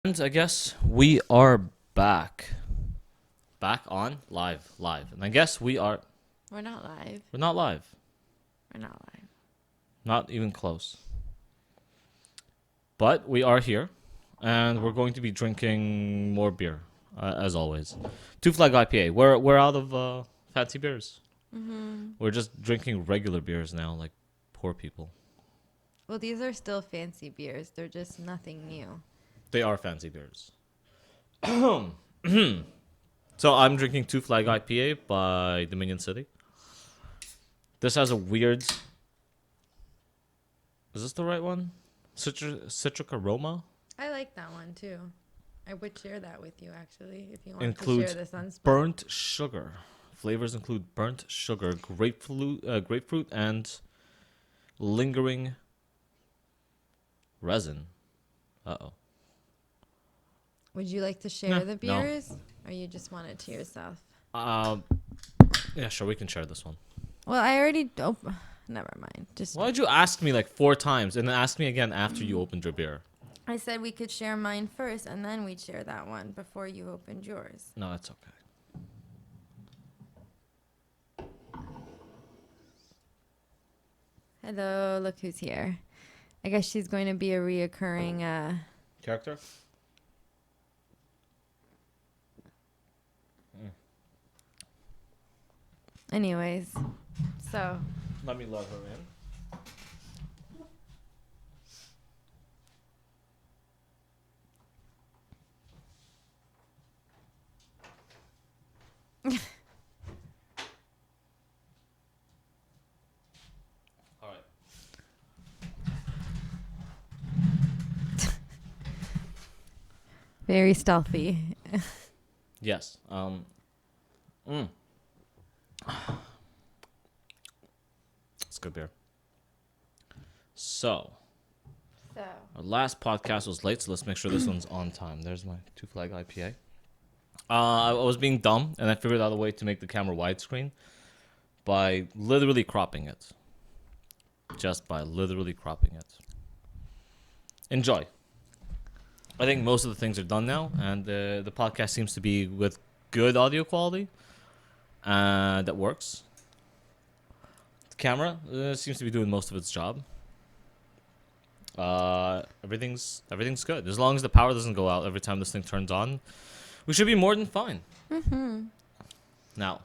And I guess we are back. Back on live. And I guess We're not live. we're not live. We're not live. Not even close. But we are here and we're going to be drinking more beer as always. Two Flag IPA. We're out of fancy beers. We're just drinking regular beers now like poor people. Well, these are still fancy beers. They're just nothing new. They are fancy beers. So I'm drinking Two Flag IPA by Dominion City. This has a weird. Is this the right one? Citric aroma. I like that one too. I would share that with you actually if you want Includes to share the sunspot. burnt sugar. Flavors include burnt sugar, grapefruit, and lingering resin. Uh-oh. Would you like to share Nah, the no. beers, or you just want it to yourself? Um. Yeah, sure. We can share this one. Well, I already. Oh, never mind. Just. Why did you ask me like 4 times and then ask me again after you opened your beer? I said we could share mine first, and then we'd share that one before you opened yours. No, it's okay. Hello, look who's here. I guess she's going to be a reoccurring. Character? Anyways, so. Let me let her in. All right. Very stealthy. Yes. It's good beer. So, So. our last podcast was late, so let's make sure this one's on time. There's my Two Flag IPA. I was being dumb, and I figured out a way to make the camera widescreen by literally cropping it. Just by literally cropping it. Enjoy. I think most of the things are done now, and the podcast seems to be with good audio quality. That works. The camera seems to be doing most of its job. Everything's good. As long as the power doesn't go out every time this thing turns on, we should be more than fine. Mm-hmm. Now,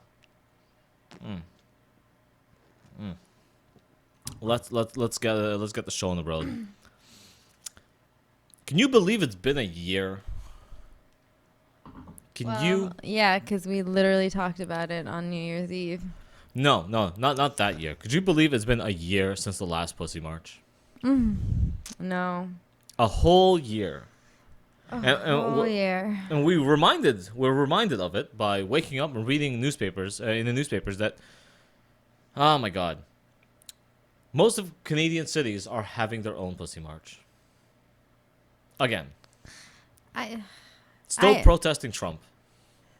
let's get the show on the road. Can you believe it's been a year? Can you? Yeah, because we literally talked about it on New Year's Eve. No, not that year. Could you believe it's been a year since the last Pussy March? No. A whole year. Oh, yeah. And we're reminded of it by waking up and reading newspapers in the newspapers that, oh my God, most of Canadian cities are having their own Pussy March. Again, still I- protesting Trump.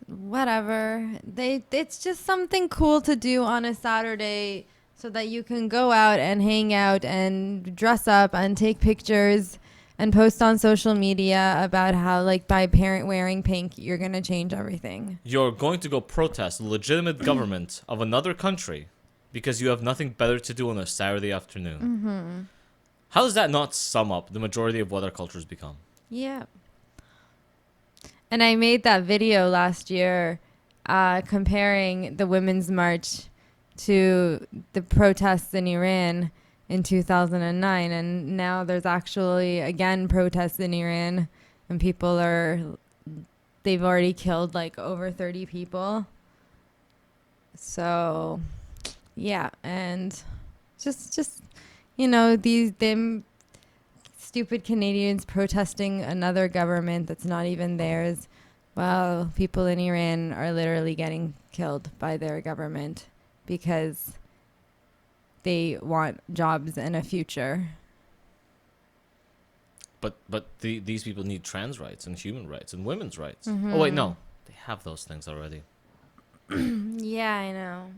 Whatever. It's just something cool to do on a Saturday so that you can go out and hang out and dress up and take pictures and post on social media about how, like, by parent wearing pink, you're going to change everything. You're going to go protest the legitimate government of another country because you have nothing better to do on a Saturday afternoon. Mm-hmm. How does that not sum up the majority of what our culture's become? Yeah. And I made that video last year comparing the Women's March to the protests in Iran in 2009. And now there's actually, again, protests in Iran. And they've already killed like over 30 people. So, yeah. And just them stupid Canadians protesting another government that's not even theirs, while people in Iran are literally getting killed by their government because they want jobs and a future. But these people need trans rights and human rights and women's rights. Mm-hmm. Oh wait, no, they have those things already. Yeah, I know.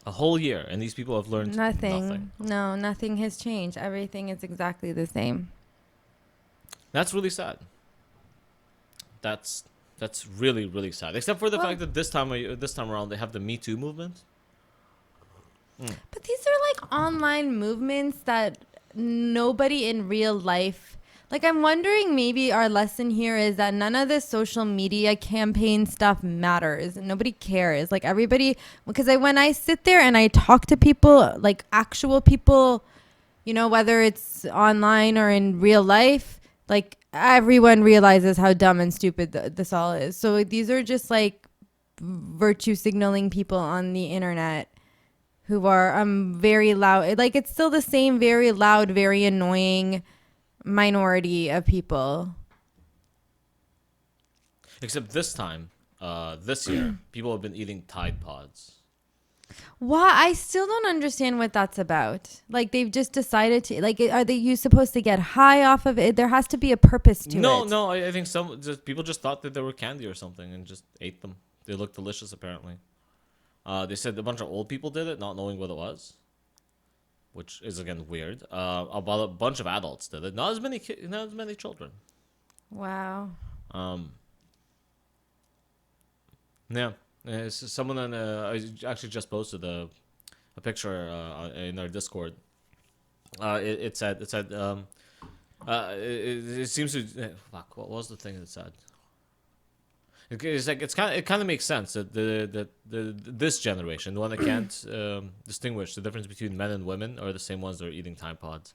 A whole year, and these people have learned nothing. No, nothing has changed. Everything is exactly the same. That's really sad. That's that's really really sad. Except for the Well, fact that this time around they have the Me Too movement. but these are like online movements that nobody in real life. Like, I'm wondering, maybe our lesson here is that none of this social media campaign stuff matters. Nobody cares. Like, everybody, because when I sit there and I talk to people, like actual people, whether it's online or in real life, like everyone realizes how dumb and stupid this all is. So these are just like virtue signaling people on the internet who are very loud. Like, it's still the same very loud, very annoying minority of people. Except this time, this year, people have been eating Tide Pods. Why? I still don't understand what that's about. Like, they've just decided to, like, are you supposed to get high off of it? There has to be a purpose to No, it. no, I think people just thought that they were candy or something and just ate them. They looked delicious, apparently. They said a bunch of old people did it, not knowing what it was, which is again weird. About a bunch of adults did it, not as many children. Wow. Um, yeah, someone I actually just posted a picture in our Discord. It said it seems to fuck. What was the thing that said? It's like it kind of makes sense that the this generation, the one that can't distinguish the difference between men and women, are the same ones that are eating Time Pods.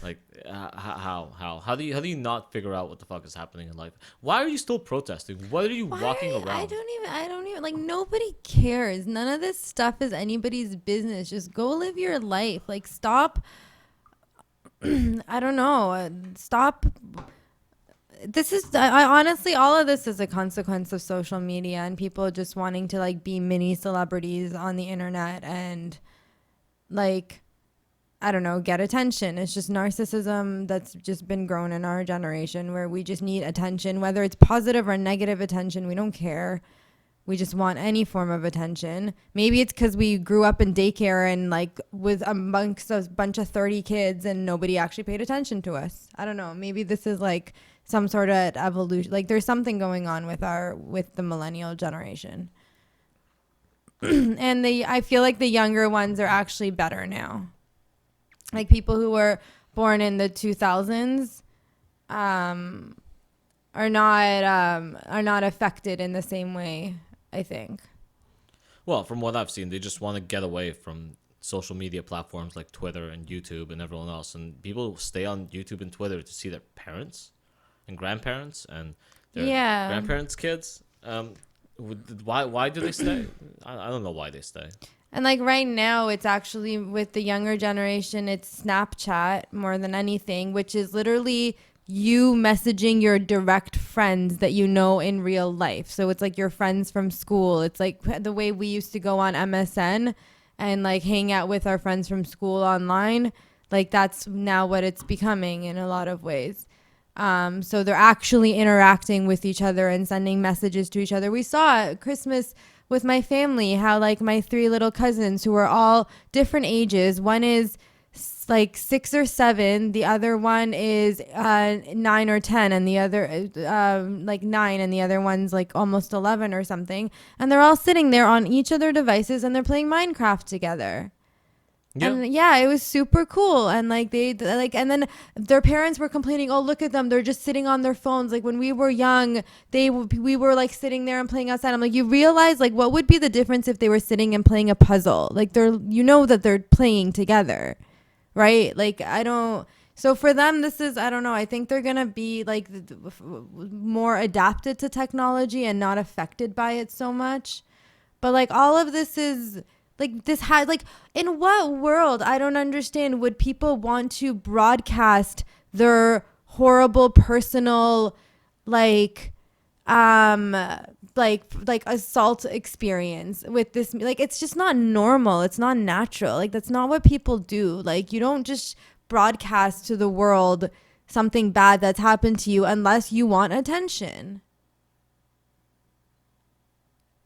Like how do you not figure out what the fuck is happening in life? Why are you still protesting? What are you walking around? I don't even, like, nobody cares. None of this stuff is anybody's business. Just go live your life. Like, stop. I don't know. Stop. This is, I honestly, all of this is a consequence of social media and people just wanting to, like, be mini celebrities on the internet and, like, I don't know, get attention. It's just narcissism that's just been grown in our generation, where we just need attention, whether it's positive or negative attention. We don't care. We just want any form of attention. Maybe it's because we grew up in daycare and, like, with amongst a bunch of 30 kids and nobody actually paid attention to us. I don't know. Maybe this is like some sort of evolution. Like, there's something going on with the millennial generation. And I feel like the younger ones are actually better now. Like, people who were born in the 2000s are not affected in the same way, I think. Well, from what I've seen, they just want to get away from social media platforms like Twitter and YouTube and everyone else. And people stay on YouTube and Twitter to see their parents and grandparents and their grandparents' kids. Why do they stay? I don't know why they stay. And, like, right now, it's actually with the younger generation, it's Snapchat more than anything, which is literally you messaging your direct friends that you know in real life. So it's like your friends from school. It's like the way we used to go on MSN and, like, hang out with our friends from school online. Like, that's now what it's becoming in a lot of ways. So they're actually interacting with each other and sending messages to each other. We saw at Christmas with my family how, like, my 3 little cousins who are all different ages. One is like 6 or 7, the other one is 9 or 10, and the other like 9, and the other one's like almost 11 or something. And they're all sitting there on each of their devices and they're playing Minecraft together. Yeah. And yeah, it was super cool. And, like, and then their parents were complaining, oh, look at them, they're just sitting on their phones. Like, when we were young, we were, like, sitting there and playing outside. I'm like, you realize, like, what would be the difference if they were sitting and playing a puzzle? Like, that they're playing together, right? Like, so for them, this is, I don't know, I think they're gonna be, like, more adapted to technology and not affected by it so much. But, like, all of this is, like, this had, like, in what world, I don't understand, would people want to broadcast their horrible personal, like assault experience with this? Like, it's just not normal. It's not natural. Like, that's not what people do. Like, you don't just broadcast to the world something bad that's happened to you unless you want attention.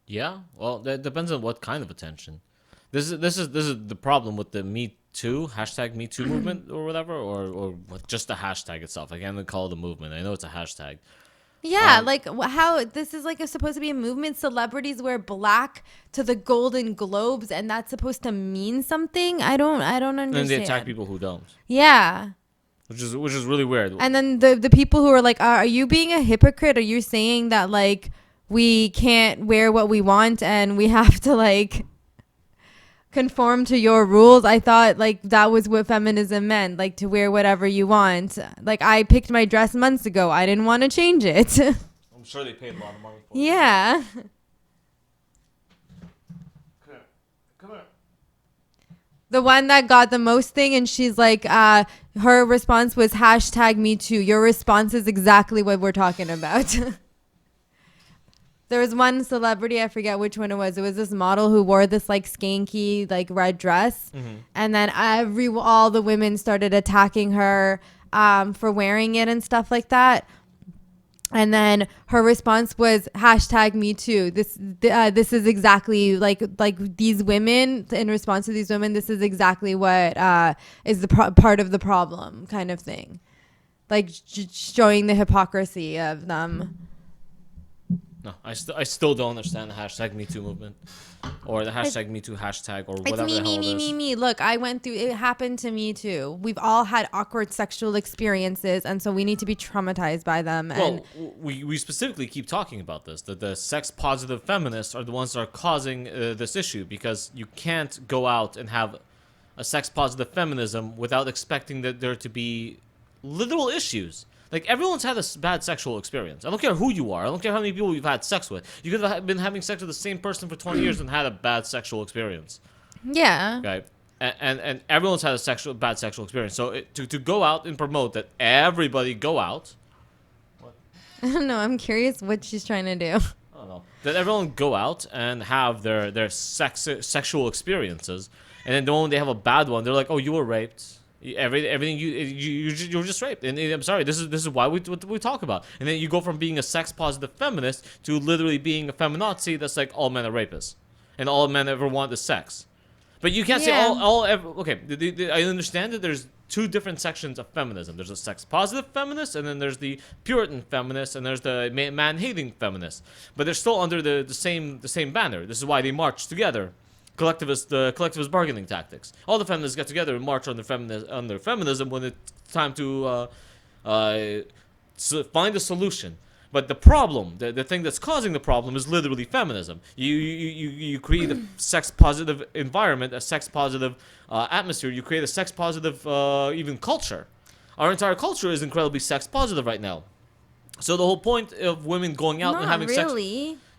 Yeah, well, that depends on what kind of attention. This is the problem with the Me Too, hashtag Me Too movement or whatever, or what, just the hashtag itself. I can't even call it a movement. I know it's a hashtag. Yeah, like how this is like supposed to be a movement. Celebrities wear black to the Golden Globes, and that's supposed to mean something. I don't And then they attack understand. people who don't, Yeah. which is really weird. And then the people who are like, are you being a hypocrite? Are you saying that like we can't wear what we want and we have to like conform to your rules? I thought like that was what feminism meant, like to wear whatever you want. Like I picked my dress months ago. I didn't want to change it. I'm sure they paid a lot of money for it. Yeah. Come here. The one that got the most thing, and she's like, her response was hashtag me too. Your response is exactly what we're talking about. There was one celebrity, I forget which one it was. It was this model who wore this like skanky like red dress, and then all the women started attacking her for wearing it and stuff like that. And then her response was hashtag me too. This is exactly like these women, in response to these women, this is exactly what is the part of the problem kind of thing. Like showing the hypocrisy of them. No, I still don't understand the hashtag Me Too movement, or the hashtag Me Too hashtag, or whatever It's the hell it is. me. Look, I went through. It happened to me too. We've all had awkward sexual experiences, and so we need to be traumatized by them. And Well, we specifically keep talking about this, that the sex positive feminists are the ones that are causing this issue, because you can't go out and have a sex positive feminism without expecting that there to be literal issues. Like, everyone's had a bad sexual experience. I don't care who you are. I don't care how many people you've had sex with. You could have been having sex with the same person for 20 years and had a bad sexual experience. yeah, Okay? And everyone's had a bad sexual experience. So to go out and promote that everybody go out. I don't know. I'm curious what she's trying to do. I don't know. That everyone go out and have their sexual experiences. And then the moment they have a bad one, they're like, oh, you were raped. Everything you were just raped, and I'm sorry. This is why we talk about. And then you go from being a sex positive feminist to literally being a feminazi that's like all men are rapists, and all men ever want is sex. But you can't say okay. I understand that there's two different sections of feminism. There's a sex positive feminist, and then there's the Puritan feminist, and there's the man hating feminist. But they're still under the same banner. This is why they march together. Collectivist bargaining tactics. All the feminists get together and march under feminism when it's time to find a solution. But the problem, the thing that's causing the problem, is literally feminism. You create a sex positive environment, a sex positive atmosphere. You create a sex positive even culture. Our entire culture is incredibly sex positive right now. So the whole point of women going out and having sex.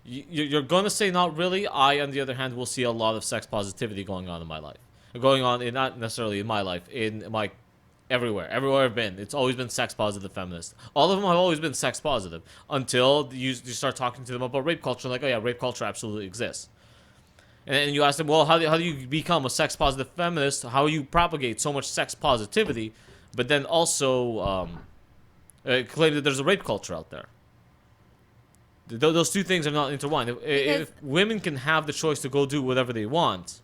You're going to say not really. I, on the other hand, will see a lot of sex positivity going on in my life. Not necessarily in my life, everywhere I've been. It's always been sex positive feminists. All of them have always been sex positive until you start talking to them about rape culture. Like, oh yeah, rape culture absolutely exists. And then you ask them, well, how do you become a sex positive feminist? How you propagate so much sex positivity, but then also claim that there's a rape culture out there? Those two things are not intertwined. If women can have the choice to go do whatever they want,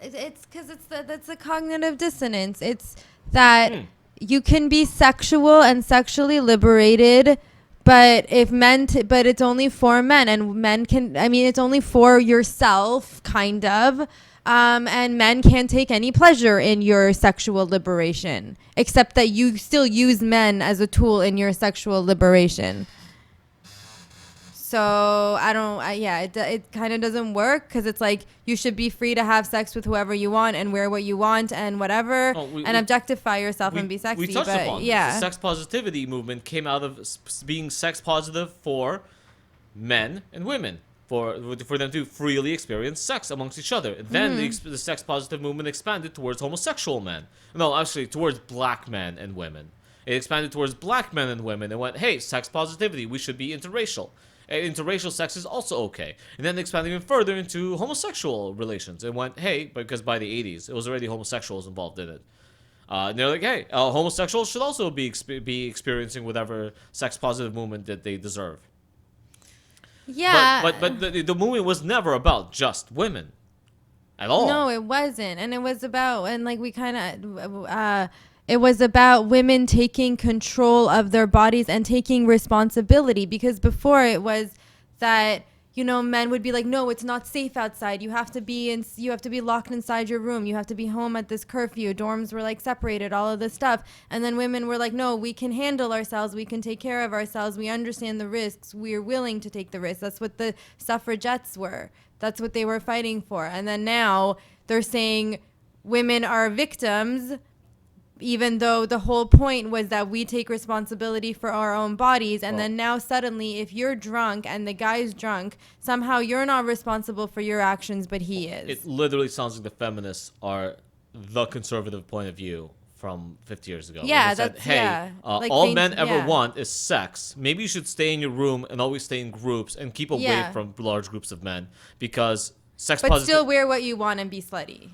it's because that's a cognitive dissonance. It's that you can be sexual and sexually liberated, but but it's only for men, and men can. I mean, it's only for yourself, kind of. And men can't take any pleasure in your sexual liberation, except that you still use men as a tool in your sexual liberation. So it kind of doesn't work, because it's like you should be free to have sex with whoever you want and wear what you want and whatever, and objectify yourself and be sexy. We touched upon this. Yeah, The sex positivity movement came out of being sex positive for men and women, for them to freely experience sex amongst each other. And then the sex positive movement expanded towards homosexual men. No, actually towards black men and women. It expanded towards black men and women and went, hey, sex positivity, we should be interracial. Interracial sex is also okay. And then they expanded even further into homosexual relations and went, hey, because by the 80s, it was already homosexuals involved in it. And they're like, hey, homosexuals should also be experiencing whatever sex positive movement that they deserve. Yeah. But the movement was never about just women. at all. No, it wasn't. And it was about, and like we kind of, it was about women taking control of their bodies and taking responsibility, because before it was that, you know, men would be like, no, it's not safe outside. You have to be in, you have to be locked inside your room. You have to be home at this curfew. Dorms were like separated, all of this stuff. And then women were like, no, we can handle ourselves. We can take care of ourselves. We understand the risks. We're willing to take the risks. That's what the suffragettes were. That's what they were fighting for. And then now they're saying women are victims, even though the whole point was that we take responsibility for our own bodies. And then now suddenly, if you're drunk and the guy's drunk, somehow you're not responsible for your actions, but he is. It literally sounds like the feminists are the conservative point of view from 50 years ago. Yeah, Said, that's, hey, yeah. Like all men ever want is sex. Maybe you should stay in your room and always stay in groups and keep away from large groups of men, because sex but still wear what you want and be slutty.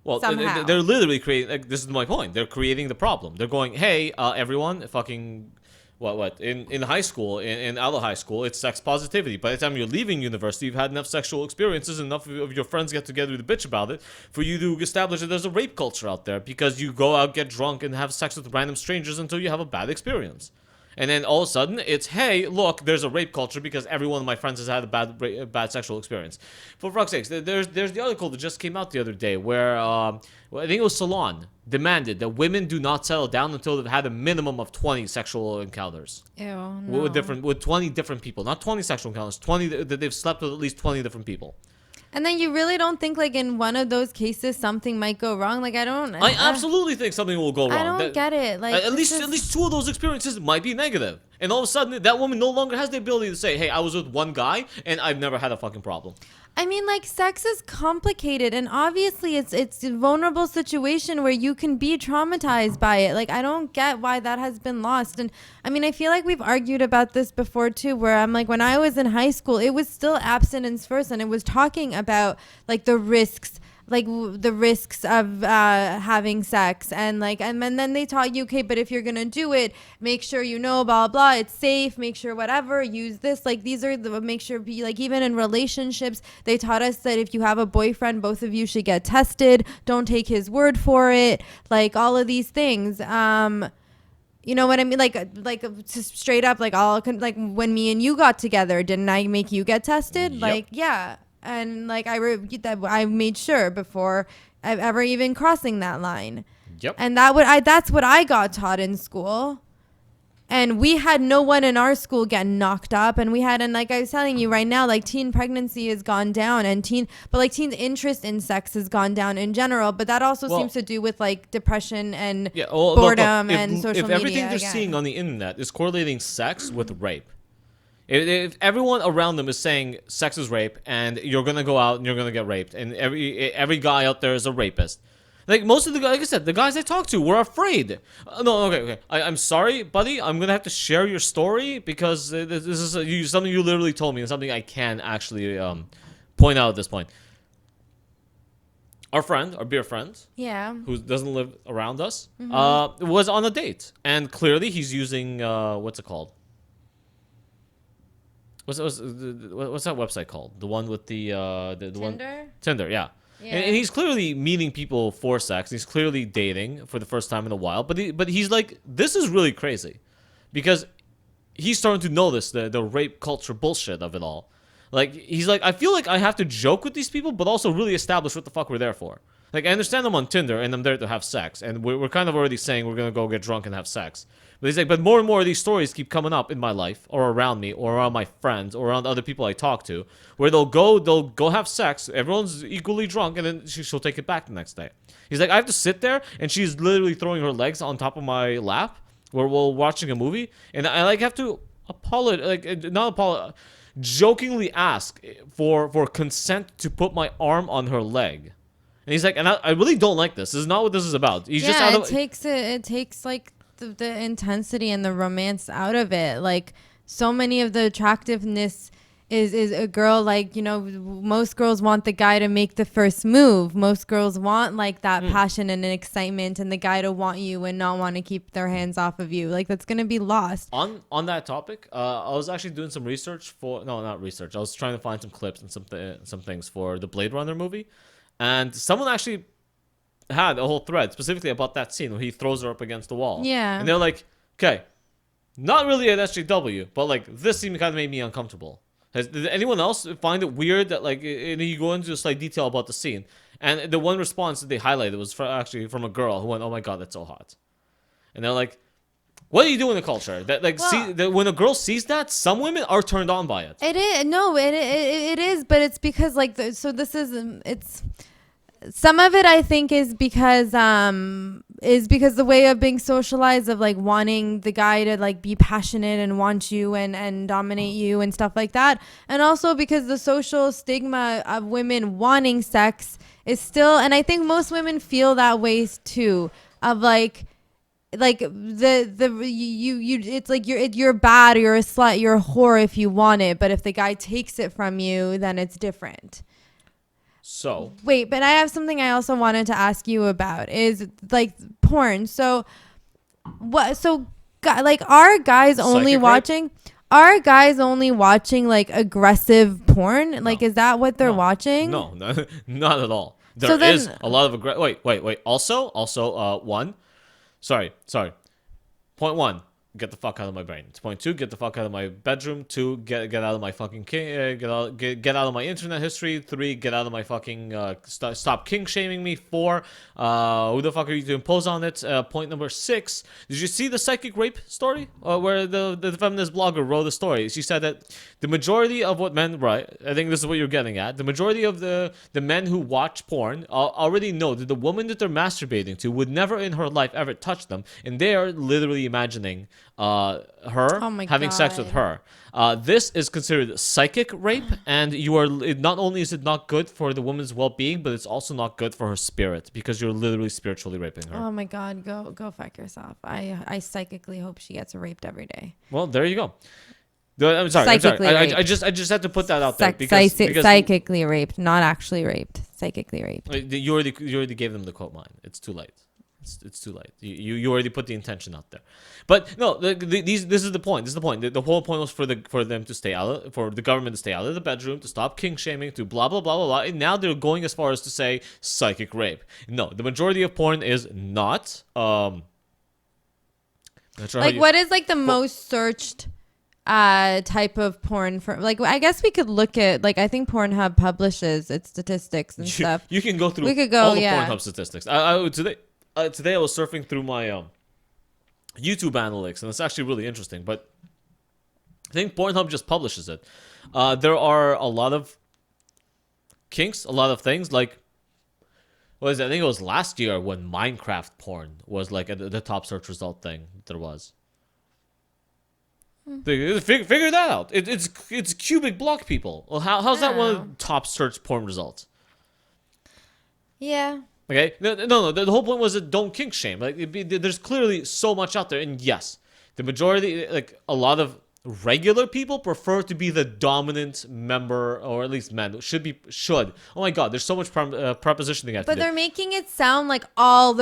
Well, somehow. they're literally creating. Like, this is my point. They're creating the problem. They're going, hey, everyone, fucking, what? In high school, in out of high school, it's sex positivity. By the time you're leaving university, you've had enough sexual experiences, enough of your friends get together to bitch about it, for you to establish that there's a rape culture out there, because you go out, get drunk, and have sex with random strangers until you have a bad experience. And then all of a sudden, it's, hey, look, there's a rape culture because every one of my friends has had a bad sexual experience. For fuck's sakes, there's the article that just came out the other day where, I think it was Salon, demanded that women do not settle down until they've had a minimum of 20 sexual encounters. Ew, no. With 20 different people. Not 20 sexual encounters, 20 that they've slept with at least 20 different people. And then you really don't think, like, in one of those cases something might go wrong? Like, I absolutely think something will go wrong. I don't get it. Like, at least two of those experiences might be negative. And all of a sudden, that woman no longer has the ability to say, hey, I was with one guy and I've never had a fucking problem. I mean, like, sex is complicated, and obviously it's a vulnerable situation where you can be traumatized by it. Like, I don't get why that has been lost. And I mean, I feel like we've argued about this before too, where I'm like, when I was in high school, it was still abstinence first, and it was talking about like the risks, like the risks of having sex, and like, and then they taught you, okay, but if you're gonna do it, make sure you know, blah blah, it's safe, make sure whatever, use this, like these are the, make sure, be like, even in relationships, they taught us that if you have a boyfriend, both of you should get tested, don't take his word for it, like all of these things. You know what I mean? Like just straight up, like like when me and you got together, didn't I make you get tested? Yep. Like, yeah. And like I made sure before I've ever even crossing that line. Yep. And that's what I got taught in school. And we had no one in our school get knocked up, and like I was telling you right now, like teen pregnancy has gone down, and teens interest in sex has gone down in general, but that also seems to do with like depression and boredom and social media. If everything they're seeing on the internet is correlating sex with rape, if everyone around them is saying sex is rape and you're gonna go out and you're gonna get raped, and every guy out there is a rapist, like most of the guys, like I said, the guys I talked to were afraid. No, okay. I'm sorry, buddy. I'm gonna have to share your story because this is something you literally told me and something I can actually point out at this point. Our beer friend, yeah, who doesn't live around us, was on a date, and clearly he's using what's it called? What's that website called? The one with the Tinder? one Tinder, yeah. And he's clearly meeting people for sex. He's clearly dating for the first time in a while. But he's like, this is really crazy, because he's starting to notice the rape culture bullshit of it all. Like, he's like, I feel like I have to joke with these people, but also really establish what the fuck we're there for. Like, I understand I'm on Tinder and I'm there to have sex, and we're kind of already saying we're gonna go get drunk and have sex. But he's like, but more and more of these stories keep coming up in my life, or around me, or around my friends, or around other people I talk to, where they'll go have sex, everyone's equally drunk, and then she'll take it back the next day. He's like, I have to sit there, and she's literally throwing her legs on top of my lap, where we're watching a movie, and I like have to jokingly ask for consent to put my arm on her leg. And he's like, and I really don't like this. This is not what this is about. He's just out of, it takes like the intensity and the romance out of it. Like, so many of the attractiveness is a girl, like, you know, most girls want the guy to make the first move. Most girls want like that passion and an excitement, and the guy to want you and not want to keep their hands off of you. Like, that's gonna be lost. On that topic, I was actually doing some research I was trying to find some clips and some things for the Blade Runner movie. And someone actually had a whole thread specifically about that scene where he throws her up against the wall. Yeah. And they're like, okay, not really an SJW, but like this scene kind of made me uncomfortable. Did anyone else find it weird that like you go into just like detail about the scene, and the one response that they highlighted was actually from a girl who went, "Oh my god, that's so hot," and they're like, "What do you do in the culture that like when a girl sees that, some women are turned on by it." It is it is, but it's because like so this is it's. Some of it I think is because the way of being socialized of like wanting the guy to like be passionate and want you and dominate you and stuff like that, and also because the social stigma of women wanting sex is still, and I think most women feel that way too, of like you it's like you're bad or you're a slut, you're a whore if you want it, but if the guy takes it from you, then it's different. So wait, but I have something I also wanted to ask you about is like porn. So what? So like, are guys only watching? Are guys only watching like aggressive porn? No. Like, is that what they're watching? No, not at all. There is a lot of wait. Also, one. Sorry. Point one. Get the fuck out of my brain. It's point two. Get the fuck out of my bedroom. Two. Get out of my fucking get out of my internet history. Three. Get out of my fucking stop king shaming me. Four. Who the fuck are you to impose on it? Point number six. Did you see the psychic rape story? Where the feminist blogger wrote a story. She said that the majority of what men, right? I think this is what you're getting at. The majority of the men who watch porn already know that the woman that they're masturbating to would never in her life ever touch them, and they are literally imagining her having sex with her. This is considered psychic rape, and you are not only is it not good for the woman's well-being, but it's also not good for her spirit because you're literally spiritually raping her. Oh my god, go fuck yourself. I psychically hope she gets raped every day. Well, there you go. I'm sorry. I just had to put that out there because psychically raped, not actually raped. Psychically raped. You already gave them the quote line. It's too late. It's too late. You already put the intention out there. But no, this is the point. This is the point. The whole point was for them to stay out, for the government to stay out of the bedroom, to stop king shaming, to blah blah blah blah blah. And now they're going as far as to say psychic rape. No, the majority of porn is not. What is like the most searched type of porn for, like, I guess we could look at, like, I think Pornhub publishes its statistics and stuff. You can go through all the Pornhub statistics. Today I was surfing through my YouTube analytics, and it's actually really interesting, but I think Pornhub just publishes it. There are a lot of kinks, a lot of things, like, what is it? I think it was last year when Minecraft porn was like the top search result thing there was. Figure that out. It's cubic block people. Well, how's that one of the top search porn results? Yeah. Okay. No. The whole point was that don't kink shame. Like there's clearly so much out there, and yes, the majority, like a lot of regular people, prefer to be the dominant member, or at least men should. Oh my god, there's so much prepositioning. But they're making it sound like all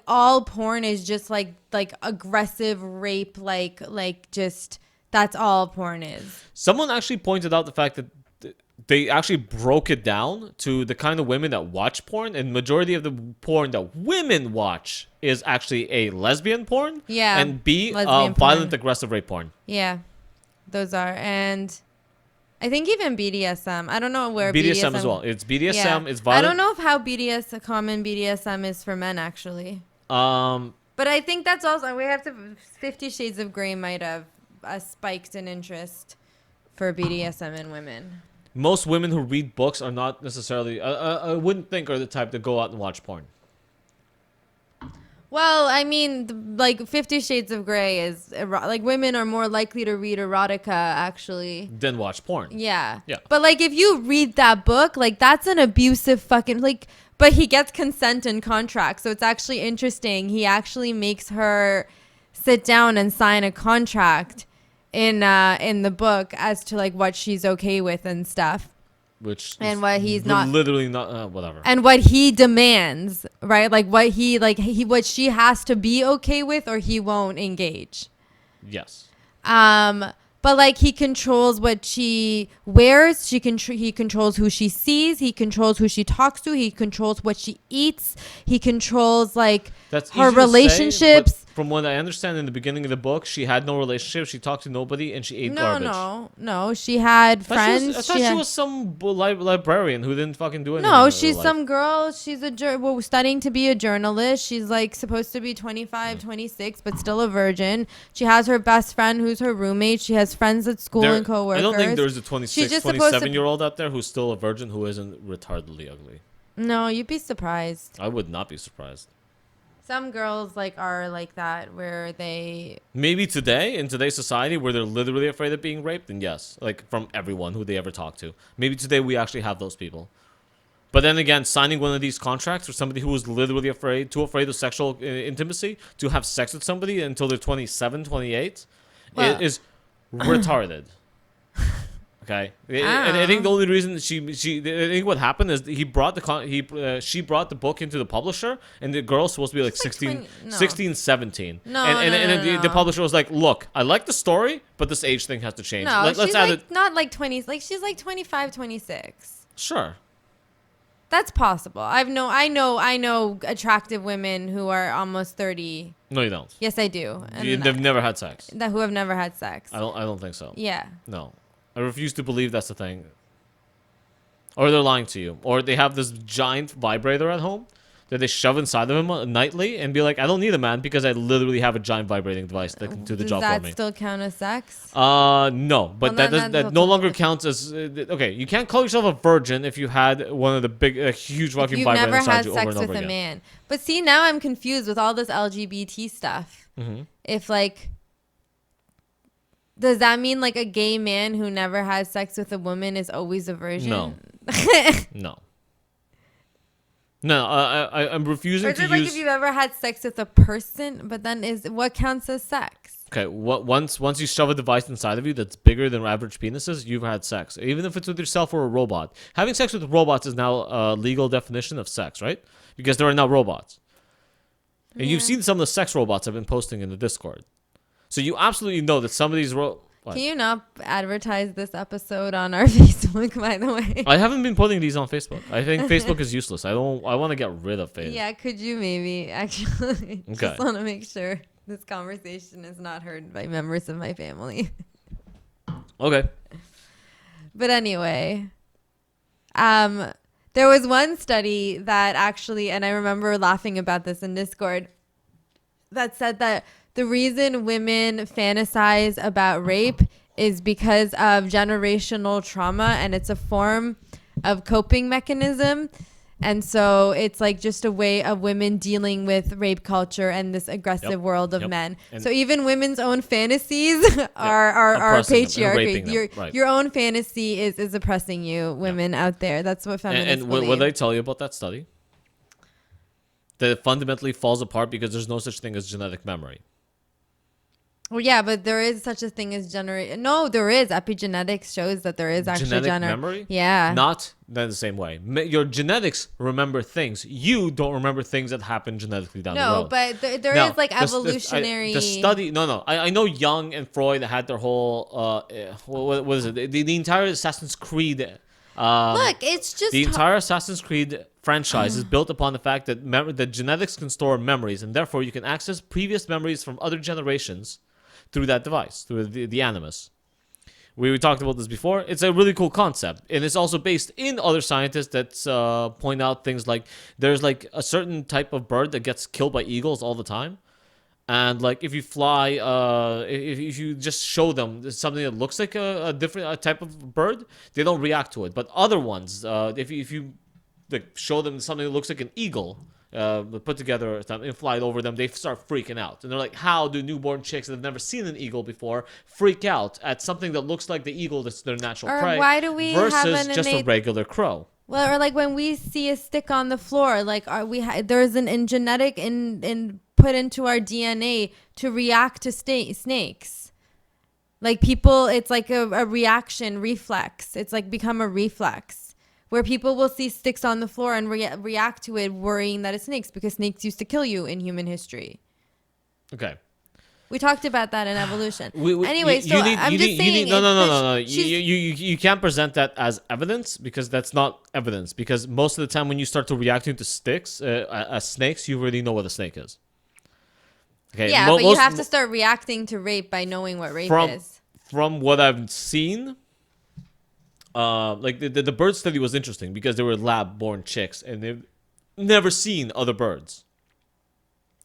all porn is just like aggressive rape, like just that's all porn is. Someone actually pointed out the fact that they actually broke it down to the kind of women that watch porn, and majority of the porn that women watch is actually A, lesbian porn, and B, violent aggressive rape porn. Yeah, those are, and I think even BDSM. I don't know where BDSM as well. It's BDSM. Yeah. It's violent. I don't know if how common BDSM is for men actually. But I think that's also, we have to. 50 Shades of Grey might have spiked in interest for BDSM in women. Most women who read books are not necessarily, I wouldn't think, are the type to go out and watch porn. Well, I mean, like 50 Shades of Grey is, like, women are more likely to read erotica, actually. Than watch porn. Yeah. But, like, if you read that book, like, that's an abusive fucking, like, but he gets consent and contract, so it's actually interesting. He actually makes her sit down and sign a contract in the book as to like what she's okay with and stuff, which and what he's not, literally not, whatever, and what he demands, right? Like what what she has to be okay with, or he won't engage. Yes. But like he controls what she wears. He controls who she sees. He controls who she talks to. He controls what she eats. He controls like That's her easy to say, relationships. but from what I understand, in the beginning of the book, she had no relationship. She talked to nobody, and she ate garbage. No. She had friends. I thought she was some librarian who didn't fucking do anything. No, in she's her life. some girl. She's studying to be a journalist. She's like supposed to be 25, 26, but still a virgin. She has her best friend who's her roommate. She has friends at school and coworkers. I don't think there's a 26, just 27-year-old out there who's still a virgin who isn't retardedly ugly. No, you'd be surprised. I would not be surprised. Some girls like are like that where they Maybe today, in today's society, where they're literally afraid of being raped, then yes, like from everyone who they ever talk to. Maybe today we actually have those people. But then again, signing one of these contracts for somebody who was literally too afraid of sexual intimacy to have sex with somebody until they're 27, 28 is retarded. Okay, and I think the only reason I think what happened is she brought the book into the publisher, and the girl's supposed to be like 16, 17. And the publisher was like, "Look, I like the story, but this age thing has to change. No, Let's she's add like it." not like 20s, like she's like 25, 26. Sure. That's possible. I know attractive women who are almost 30. No, you don't. Yes, I do. They've never had sex. Who have never had sex. I don't think so. Yeah. No. I refuse to believe that's the thing. Or they're lying to you. Or they have this giant vibrator at home that they shove inside of them nightly and be like, I don't need a man because I literally have a giant vibrating device that can do the job for me. Does that still count as sex? No. But that no longer counts as... okay, you can't call yourself a virgin if you had one of the big, huge fucking vibrator inside you over and over again. You've never had sex with a man. But see, now I'm confused with all this LGBT stuff. Mm-hmm. If like... Does that mean like a gay man who never has sex with a woman is always a virgin? No. No. I'm refusing to use... Or is it like if you've ever had sex with a person, but then what counts as sex? Okay, once you shove a device inside of you that's bigger than average penises, you've had sex. Even if it's with yourself or a robot. Having sex with robots is now a legal definition of sex, right? Because there are now robots. And you've seen some of the sex robots I've been posting in the Discord. So you absolutely know that some of these... Can you not advertise this episode on our Facebook, by the way? I haven't been putting these on Facebook. I think Facebook is useless. I want to get rid of Facebook. Yeah, could you maybe, actually? Okay. Just want to make sure this conversation is not heard by members of my family. Okay. But anyway, there was one study that actually, and I remember laughing about this in Discord, that said that the reason women fantasize about rape is because of generational trauma, and it's a form of coping mechanism. And so it's like just a way of women dealing with rape culture and this aggressive world of men. And so even women's own fantasies are patriarchy. Your own fantasy is oppressing you, women out there. That's what feminists believe. And what did I tell you about that study? That it fundamentally falls apart because there's no such thing as genetic memory. Well, yeah, but there is such a thing as No, there is. Epigenetics shows that there is actually genetic memory. Yeah. Not in the same way. Your genetics remember things. You don't remember things that happen genetically down the road. No, but there is like evolutionary... The study... No. I know Jung and Freud had their whole... what is it? The entire Assassin's Creed... Look, it's just... The entire Assassin's Creed franchise is built upon the fact that that genetics can store memories, and therefore you can access previous memories from other generations through that device, through the Animus. We talked about this before. It's a really cool concept, and it's also based in other scientists that point out things like there's like a certain type of bird that gets killed by eagles all the time, and like if you fly, if you just show them something that looks like a different type of bird, they don't react to it. But other ones, if you like show them something that looks like an eagle, put together and fly over them, they start freaking out. And they're like, how do newborn chicks that have never seen an eagle before freak out at something that looks like the eagle that's their natural prey why do we versus just a regular crow? Well, or like when we see a stick on the floor, like there's an genetic put into our DNA to react to snakes. Like people, it's like a reaction reflex. It's like become a reflex. Where people will see sticks on the floor and react to it, worrying that it's snakes, because snakes used to kill you in human history. Okay. We talked about that in evolution. Anyway, so I'm just saying. No. You can't present that as evidence because that's not evidence. Because most of the time when you start to reacting to sticks, as snakes, you already know what a snake is. Okay. Yeah, but you have to start reacting to rape by knowing what rape is. From what I've seen, like the bird study was interesting because they were lab-born chicks and they've never seen other birds.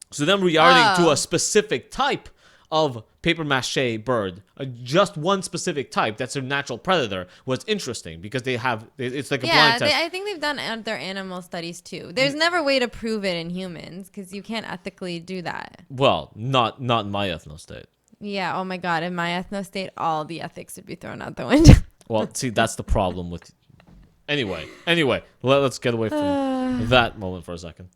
So them reacting to a specific type of paper mache bird, just one specific type that's a natural predator, was interesting because it's like a blind test. I think they've done other animal studies too. There's never a way to prove it in humans because you can't ethically do that. Well, not in my ethno state. Yeah, oh my god, in my ethno state, all the ethics would be thrown out the window. Well, see, that's the problem with... Anyway, let's get away from that moment for a second.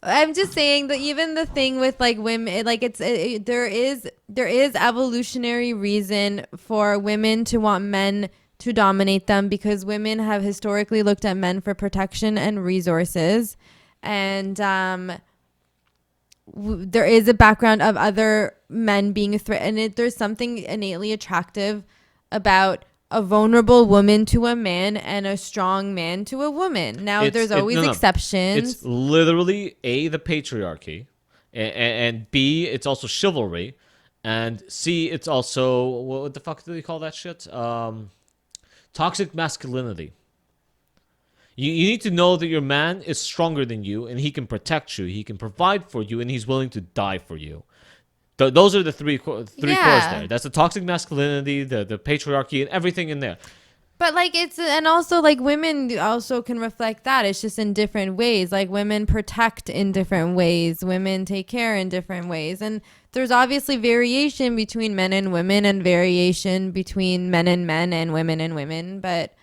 I'm just saying that even the thing with like women, like there is evolutionary reason for women to want men to dominate them because women have historically looked at men for protection and resources, and there is a background of other men being a threat, and there's something innately attractive about a vulnerable woman to a man and a strong man to a woman. Now, there's always exceptions. It's literally A, the patriarchy, and B, it's also chivalry, and C, it's also, what the fuck do they call that shit? Toxic masculinity. You need to know that your man is stronger than you, and he can protect you, he can provide for you, and he's willing to die for you. Those are the three cores there. That's the toxic masculinity, the patriarchy, and everything in there. But like and also like women also can reflect that. It's just in different ways. Like women protect in different ways. Women take care in different ways. And there's obviously variation between men and women and variation between men and women. But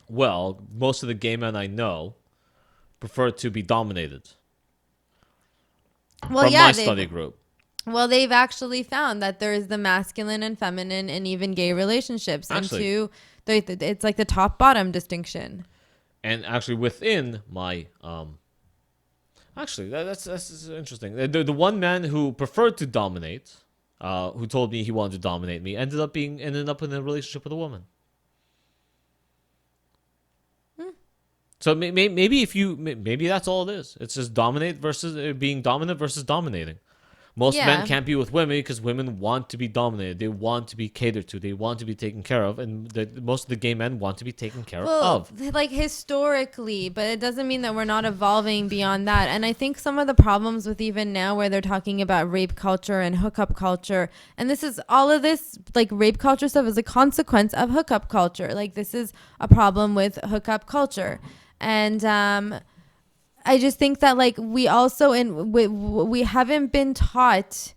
well, most of the gay men I know prefer to be dominated. Well, from my study group. Well, they've actually found that there is the masculine and feminine in even gay relationships. Actually, it's like the top-bottom distinction. And actually within my... actually, that's interesting. The one man who preferred to dominate, who told me he wanted to dominate me, ended up in a relationship with a woman. So maybe that's all it is. It's just dominate versus being dominant versus dominating. Most men can't be with women because women want to be dominated. They want to be catered to. They want to be taken care of. And most of the gay men want to be taken care of. Like historically, but it doesn't mean that we're not evolving beyond that. And I think some of the problems with even now where they're talking about rape culture and hookup culture, and all of this, like rape culture stuff is a consequence of hookup culture. Like this is a problem with hookup culture. And, I just think that like we also we haven't been taught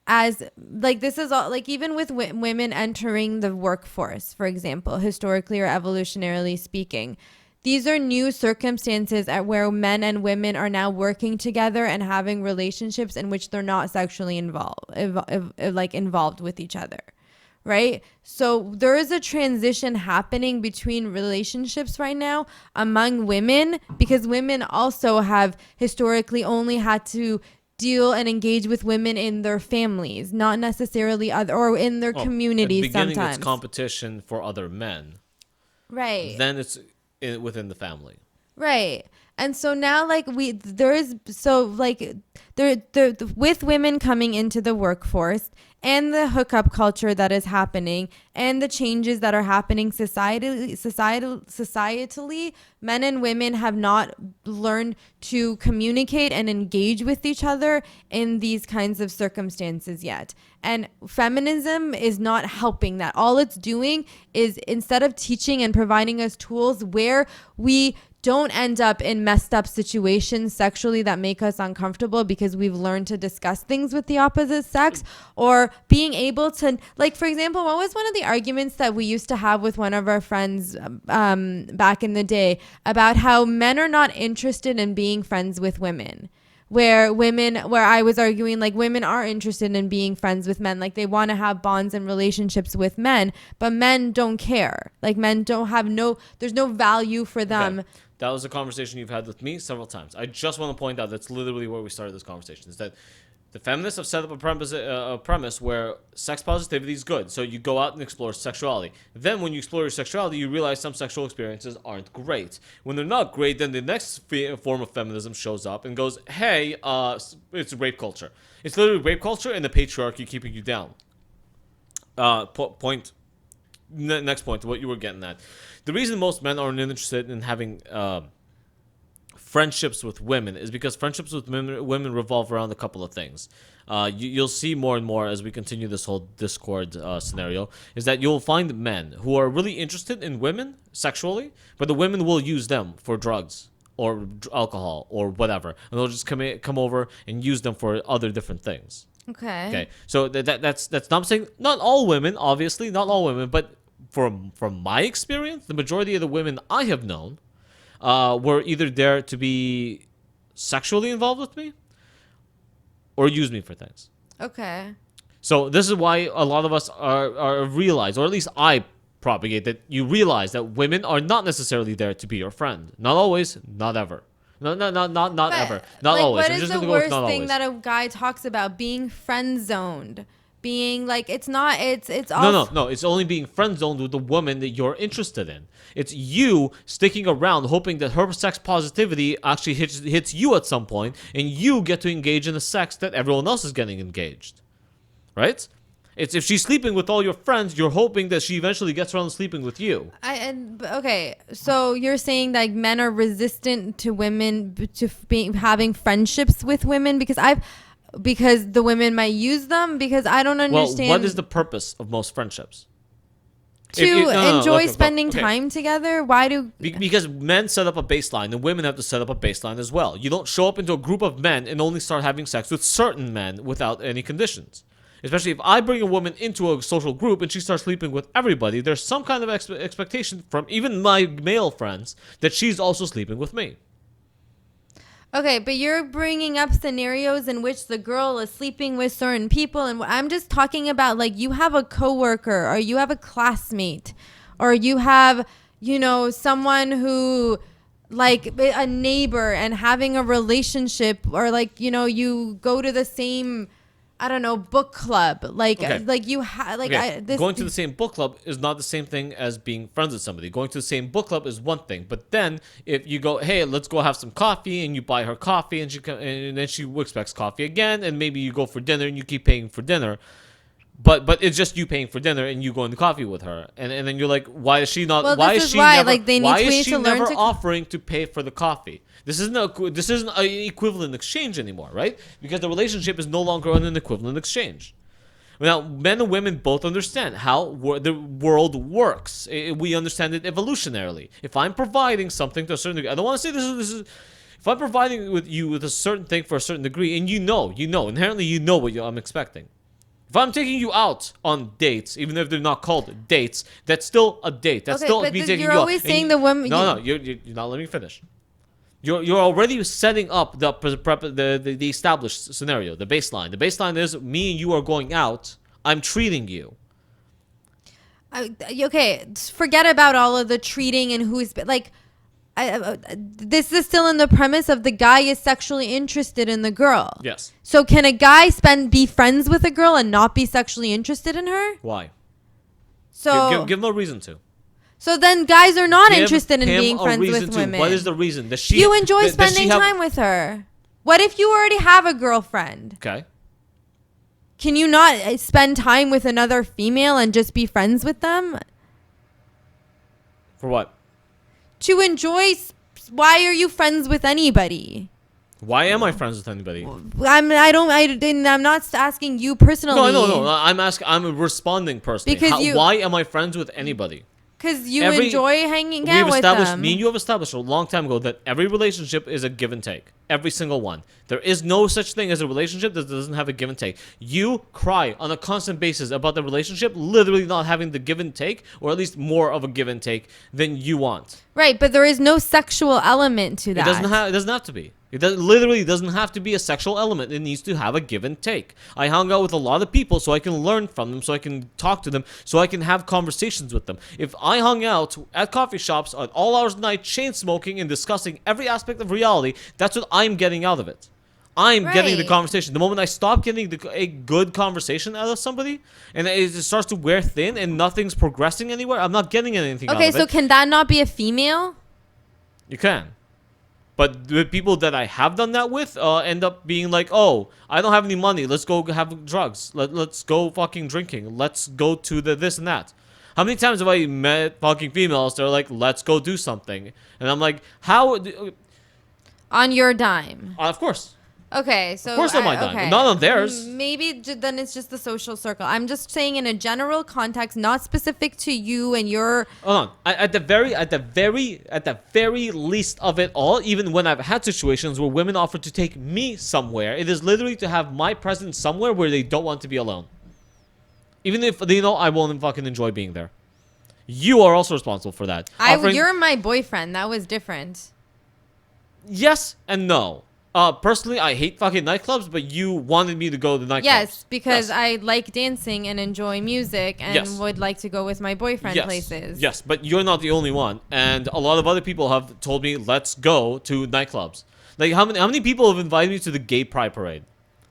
as like this is all like even with women entering the workforce, for example, historically or evolutionarily speaking, these are new circumstances at where men and women are now working together and having relationships in which they're not sexually involved with each other. Right? So there is a transition happening between relationships right now among women because women also have historically only had to deal and engage with women in their families, not necessarily or in their communities sometimes. It's competition for other men. Right. Then it's within the family. Right. And so now like with women coming into the workforce and the hookup culture that is happening and the changes that are happening societally, men and women have not learned to communicate and engage with each other in these kinds of circumstances yet. And feminism is not helping that. All it's doing is instead of teaching and providing us tools where we don't end up in messed up situations sexually that make us uncomfortable because we've learned to discuss things with the opposite sex, or being able to, like, for example, what was one of the arguments that we used to have with one of our friends back in the day about how men are not interested in being friends with women? Where I was arguing like women are interested in being friends with men, like they want to have bonds and relationships with men, but men don't care. Like men don't have there's no value for them. Okay. That was a conversation you've had with me several times. I just want to point out that's literally where we started this conversation, is that The feminists have set up a premise where sex positivity is good. So you go out and explore sexuality. Then when you explore your sexuality, you realize some sexual experiences aren't great. When they're not great, then the next form of feminism shows up and goes, hey, it's rape culture. It's literally rape culture and the patriarchy keeping you down. Next point, what you were getting at. The reason most men aren't interested in having friendships with women is because friendships with women revolve around a couple of things. You'll see more and more as we continue this whole Discord scenario, is that you'll find men who are really interested in women sexually, but the women will use them for drugs or alcohol or whatever, and they'll just come over and use them for other different things. Okay. So that's not saying not all women, obviously, not all women, but from my experience, the majority of the women I have known were either there to be sexually involved with me or use me for things. Okay. So this is why a lot of us are realize, or at least I propagate, that you realize that women are not necessarily there to be your friend. Not always, not ever. Not ever. Not always. What I'm is just the gonna go with worst not thing always. that a guy talks about? Being friend zoned. Being like, it's not, it's all. No. It's only being friend zoned with the woman that you're interested in. It's you sticking around, hoping that her sex positivity actually hits you at some point, and you get to engage in the sex that everyone else is getting engaged. Right? It's if she's sleeping with all your friends, you're hoping that she eventually gets around to sleeping with you. Okay, so you're saying that men are resistant to women having friendships with women because the women might use them, because I don't understand. Well, what is the purpose of most friendships? Enjoy spending time together? Why do... Because men set up a baseline and women have to set up a baseline as well. You don't show up into a group of men and only start having sex with certain men without any conditions. Especially if I bring a woman into a social group and she starts sleeping with everybody, there's some kind of expectation from even my male friends that she's also sleeping with me. Okay, but you're bringing up scenarios in which the girl is sleeping with certain people, and I'm just talking about, like, you have a coworker or you have a classmate or you have, someone who, like, a neighbor, and having a relationship, or, like, you go to the same, I don't know, book club. Like, Okay. like you have, like, Okay. Going to the same book club is not the same thing as being friends with somebody. Going to the same book club is one thing, but then if you go, hey, let's go have some coffee, and you buy her coffee, and then she expects coffee again, and maybe you go for dinner and you keep paying for dinner, but it's just you paying for dinner and you going to coffee with her, and then you're like, why is she not? Well, why this is is she why, never? like, they need why to- we is need she to learn never to- offering to pay for the coffee? This isn't an equivalent exchange anymore, right? Because the relationship is no longer on an equivalent exchange. Now, men and women both understand how the world works. We understand it evolutionarily. If I'm providing something to a certain degree, I don't want to say this is. If I'm providing with a certain thing for a certain degree, and inherently what I'm expecting. If I'm taking you out on dates, even if they're not called dates, that's still a date. That's Okay, still but me this- taking you're you out. always saying the women- No, you're not letting me finish. You're already setting up the established scenario, the baseline. The baseline is me and you are going out. I'm treating you. Okay, forget about all of the treating and who's, like, this is still in the premise of the guy is sexually interested in the girl. Yes. So can a guy be friends with a girl and not be sexually interested in her? Why? So Give him a reason to. So then guys are not Give interested in him being a friends reason with to. women. What is the reason? You enjoy spending time with her. What if you already have a girlfriend? Okay. Can you not spend time with another female and just be friends with them? For what? To enjoy. Why are you friends with anybody? Why am I friends with anybody? I'm not asking you personally. No. I'm responding personally. Because why am I friends with anybody? Because you enjoy hanging out with them. Me and you have established a long time ago that every relationship is a give and take. Every single one. There is no such thing as a relationship that doesn't have a give and take. You cry on a constant basis about the relationship literally not having the give and take, or at least more of a give and take than you want. Right, but there is no sexual element to that. It doesn't have to be. It literally doesn't have to be a sexual element. It needs to have a give and take. I hung out with a lot of people so I can learn from them, so I can talk to them, so I can have conversations with them. If I hung out at coffee shops at all hours of the night, chain smoking and discussing every aspect of reality, that's what I'm getting out of it. I'm getting the Right. conversation. The moment I stop getting a good conversation out of somebody, and it just starts to wear thin, and nothing's progressing anywhere, I'm not getting anything out Okay, of so it. can that not be a female? You can. But the people that I have done that with end up being like, oh, I don't have any money. Let's go have drugs. Let's go fucking drinking. Let's go to the this and that. How many times have I met fucking females that are like, let's go do something? And I'm like, how? On your dime. Of course. Okay, so Of course on my dime, okay. not on theirs. Maybe then it's just the social circle. I'm just saying in a general context, not specific to you and your. Hold on. At the very least of it all, even when I've had situations where women offer to take me somewhere, it is literally to have my presence somewhere where they don't want to be alone. Even if they know I won't fucking enjoy being there. You are also responsible for that. You're my boyfriend. That was different. Yes and no. Personally, I hate fucking nightclubs, but you wanted me to go to nightclubs. Yes, because I like dancing and enjoy music and Yes. would like to go with my boyfriend Yes. places. Yes, but you're not the only one. And a lot of other people have told me, let's go to nightclubs. Like, how many people have invited me to the gay pride parade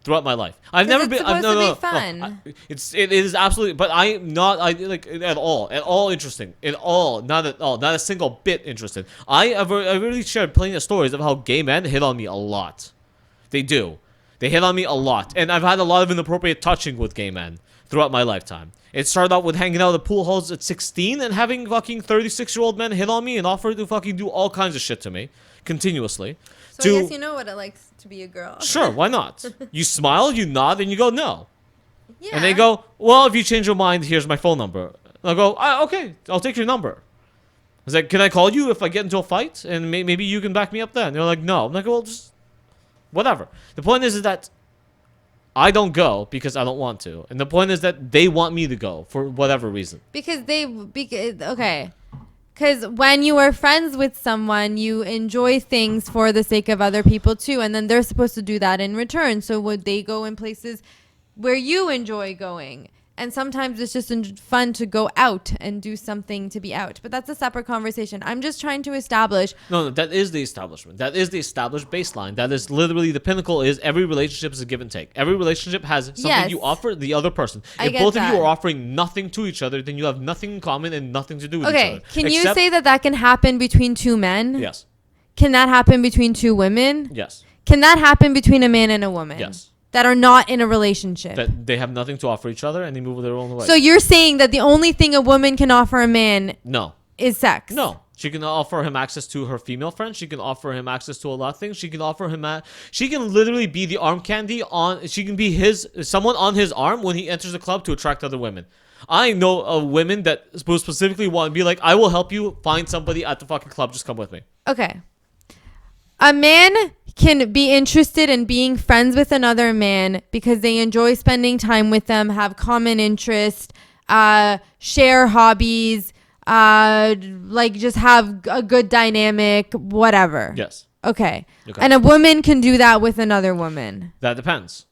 throughout my life? I've never it's been. supposed No, to no, be no, fun. no. It is absolutely. But I'm not. I like at all interesting. At all, not at all, not a single bit interested. I've already shared plenty of stories of how gay men hit on me a lot. They do. They hit on me a lot, and I've had a lot of inappropriate touching with gay men throughout my lifetime. It started out with hanging out at the pool halls at 16 and having fucking 36-year-old men hit on me and offer to fucking do all kinds of shit to me continuously. So I guess you know what it likes to be a girl. Sure, why not? You smile, you nod, and you go, no. Yeah. And they go, well, if you change your mind, here's my phone number. And I'll go, okay, I'll take your number. I was like, can I call you if I get into a fight? And maybe you can back me up then. And they're like, no. I'm like, well, just whatever. The point is that I don't go because I don't want to. And the point is that they want me to go for whatever reason. Because when you are friends with someone, you enjoy things for the sake of other people too, and then they're supposed to do that in return. So would they go in places where you enjoy going? And sometimes it's just fun to go out and do something to be out. But that's a separate conversation. I'm just trying to establish. No, that is the establishment. That is the established baseline. That is literally the pinnacle. Is every relationship is a give and take. Every relationship has something Yes. you offer the other person. I If get both of that. you are offering nothing to each other, then you have nothing in common and nothing to do with each Okay, other. can you Except- say that can happen between two men? Yes. Can that happen between two women? Yes. Can that happen between a man and a woman? Yes. That are not in a relationship. That they have nothing to offer each other and they move their own way. So you're saying that the only thing a woman can offer a man No. is sex? No. She can offer him access to her female friends. She can offer him access to a lot of things. She can offer him she can literally be the arm candy on. She can be someone on his arm when he enters the club to attract other women. I know of women that specifically want to be like, I will help you find somebody at the fucking club. Just come with me. Okay. A man can be interested in being friends with another man because they enjoy spending time with them, have common interests, share hobbies, just have a good dynamic, whatever. Yes. Okay. Okay. And a woman can do that with another woman. That depends.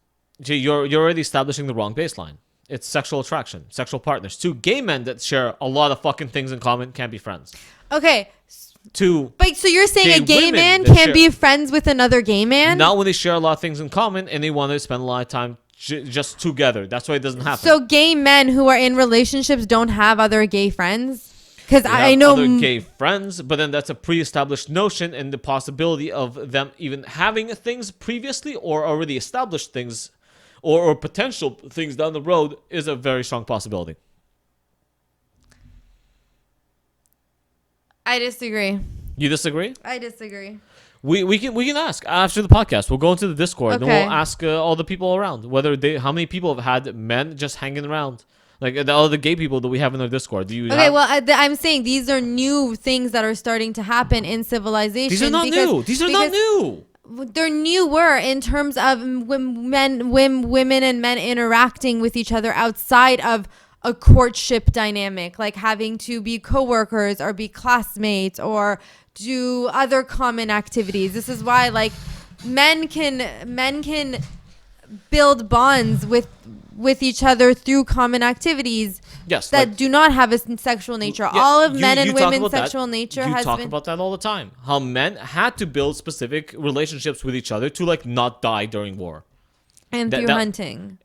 See, you're already establishing the wrong baseline. It's sexual attraction, sexual partners. Two gay men that share a lot of fucking things in common can't be friends. Okay. Two. But so you're saying Gay a gay women man that can't share- be friends with another gay man? Not when they share a lot of things in common and they want to spend a lot of time just together. That's why it doesn't happen. So gay men who are in relationships don't have other gay friends? Because They I have know other gay friends, but then that's a pre-established notion, and the possibility of them even having things previously or already established things or potential things down the road is a very strong possibility. I disagree. You disagree? I disagree. We can ask after the podcast. We'll go into the Discord and Okay. we'll ask all the people around how many people have had men just hanging around, like all the gay people that we have in our Discord. Do you? Okay, well, I'm saying these are new things that are starting to happen in civilization. These are not new. These are not new. They're newer in terms of women and men interacting with each other outside of a courtship dynamic, like having to be coworkers or be classmates or do other common activities. This is why, like, men can build bonds with with each other through common activities Yes, that like, do not have a sexual nature. yeah, All of men you and talk women's about that. sexual nature You has talk been about that all the time. How men had to build specific relationships with each other to like not die during war. and that- through that- hunting.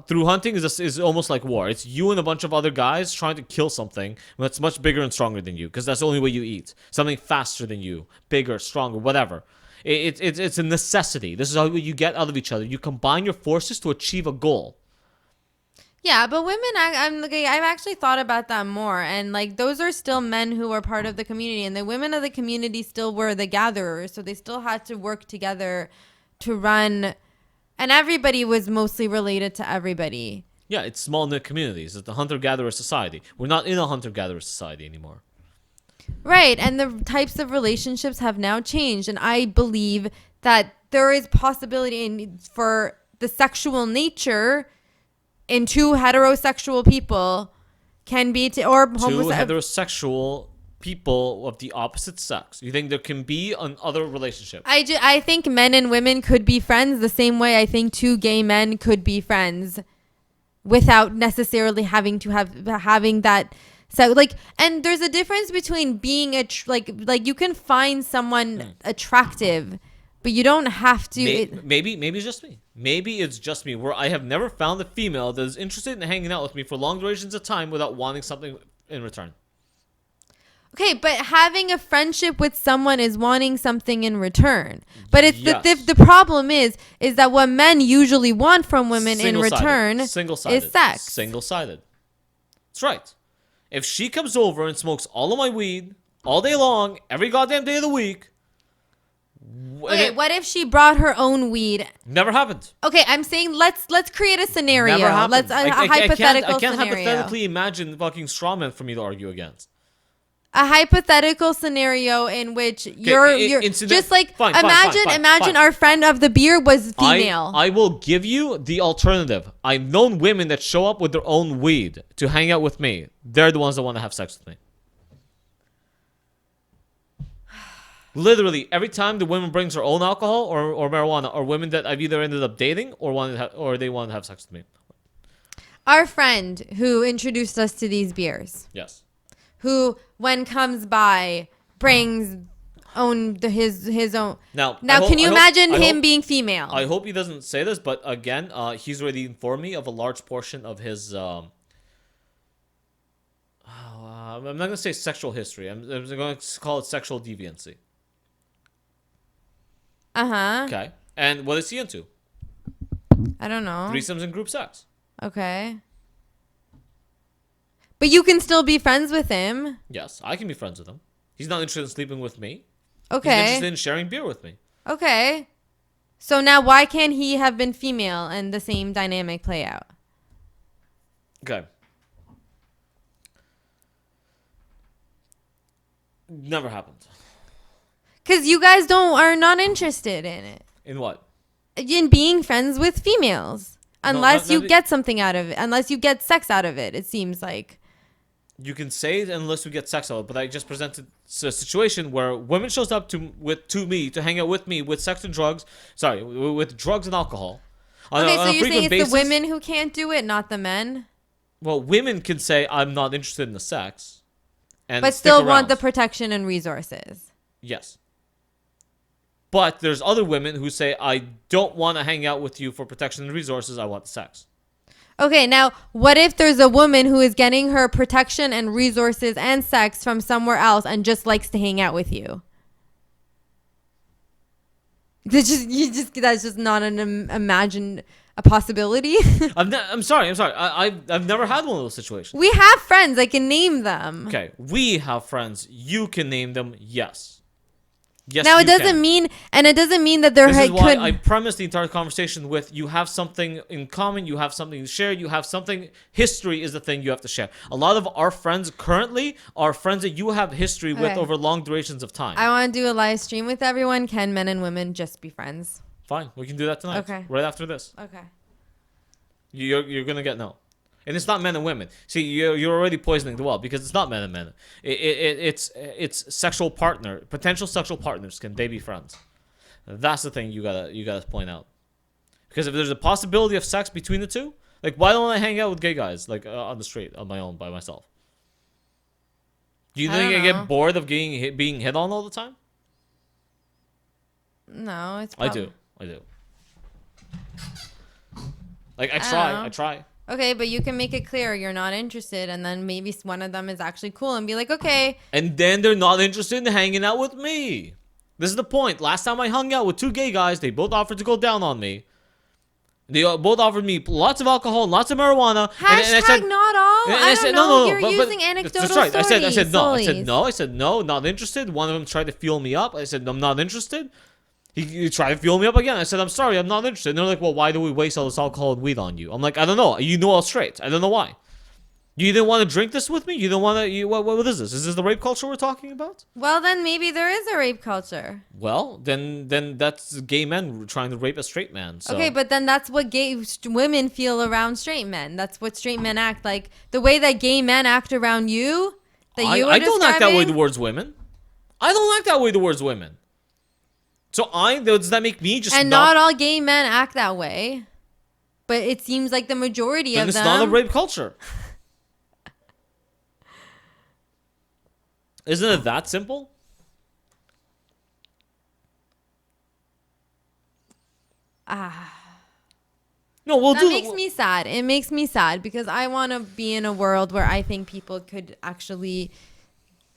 Through hunting is almost like war. It's you and a bunch of other guys trying to kill something that's much bigger and stronger than you, because that's the only way you eat. Something faster than you, bigger, stronger, whatever. It's a necessity. This is how you get out of each other. You combine your forces to achieve a goal. Yeah, but women, I've actually thought about that more, and like those are still men who are part of the community, and the women of the community still were the gatherers, so they still had to work together to run, and everybody was mostly related to everybody. Yeah, it's small knit communities. It's the hunter-gatherer society. We're not in a hunter-gatherer society anymore. Right, and the types of relationships have now changed, and I believe that there is possibility for the sexual nature in two heterosexual people can be or Two homosexual. heterosexual people of the opposite sex. You think there can be another relationship? I think men and women could be friends the same way I think two gay men could be friends without necessarily having to having that. So like, and there's a difference between being like you can find someone attractive, but you don't have to. Maybe it's just me. Maybe it's just me, where I have never found a female that is interested in hanging out with me for long durations of time without wanting something in return. Okay, but having a friendship with someone is wanting something in return. But it's Yes. the problem is that what men usually want from women in return is sex. Single-sided. That's right. If she comes over and smokes all of my weed all day long, every goddamn day of the week. Okay, what if she brought her own weed? Never happened. Okay, I'm saying let's create a scenario. Never happened. Let's a hypothetical I can't scenario. hypothetically imagine fucking strawman for me to argue against. A hypothetical scenario in which you're just like fine, imagine our friend of the beer was female. I will give you the alternative. I've known women that show up with their own weed to hang out with me. They're the ones that want to have sex with me. Literally, every time the woman brings her own alcohol or marijuana, are women that I've either ended up dating or they want to have sex with me. Our friend who introduced us to these beers. Yes. Who, when comes by, brings his own. Now can you imagine him being female? I hope he doesn't say this, but again, he's already informed me of a large portion of his. I'm not gonna say sexual history. I'm going to call it sexual deviancy. Okay. And what is he into? I don't know. Threesomes and group sex. Okay. But you can still be friends with him. Yes, I can be friends with him. He's not interested in sleeping with me. Okay. He's interested in sharing beer with me. Okay. So now why can't he have been female and the same dynamic play out? Okay. Never happened. Because you guys are not interested in it. In what? In being friends with females. Unless you get something out of it. Unless you get sex out of it, it seems like. You can say it unless we get sex out of it, but I just presented a situation where women shows up to me to hang out with me with sex and drugs. Sorry, with drugs and alcohol. Okay, so you're saying it's the women who can't do it, not the men? Well, women can say, I'm not interested in the sex. But still want the protection and resources. Yes. But there's other women who say, I don't want to hang out with you for protection and resources. I want the sex. Okay, now, what if there's a woman who is getting her protection and resources and sex from somewhere else and just likes to hang out with you? That's just not a possibility. I'm sorry. I've never had one of those situations. We have friends. I can name them. Okay, we have friends. You can name them. Yes. Yes. Now it doesn't mean that there This is why I premised the entire conversation with you have something in common, you have something to share, you have something. History is the thing you have to share. A lot of our friends currently are friends that you have history with over long durations of time. I want to do a live stream with everyone. Can men and women just be friends? Fine, we can do that tonight. Okay. Right after this. Okay. You're gonna get no. And it's not men and women. See, you're already poisoning the well because it's not men and men. It's potential sexual partners. Can they be friends? That's the thing you gotta point out. Because if there's a possibility of sex between the two, Like, why don't I hang out with gay guys like on the street on my own by myself? Do you I think I don't get know. bored of being hit on all the time? No, it's I probably. do. I do. Like, I I don't try. know. I try. Okay, but you can make it clear you're not interested, and then maybe one of them is actually cool and be like, okay. And then they're not interested in hanging out with me. This is the point. Last time I hung out with two gay guys, they both offered to go down on me. They both offered me lots of alcohol and lots of marijuana. Hashtag and I said, not all. and I I don't said, know. no. You're But using anecdotal that's right. stories. I said no. I said Solies. no. I said no, not interested. One of them tried to fuel me up. I said, I'm not interested. He tried to fuel me up again. I said, I'm sorry, I'm not interested. And they're like, well, why do we waste all this alcohol and weed on you? I'm like, I don't know. You know all straight. I don't know why. You didn't want to drink this with me? You didn't want to... What is this? Is this the rape culture we're talking about? Well, then maybe there is a rape culture. Well, then that's gay men trying to rape a straight man. So. Okay, but then that's what gay women feel around straight men. That's what straight men act like. The way that gay men act around you, that you were I don't act that way describing- towards women. I don't act that way towards women. So does that make me just And not all gay men act that way. But it seems like the majority then of it's them. not a rape culture. Isn't it that simple? No, we'll That do makes me sad. It makes me sad because I want to be in a world where I think people could actually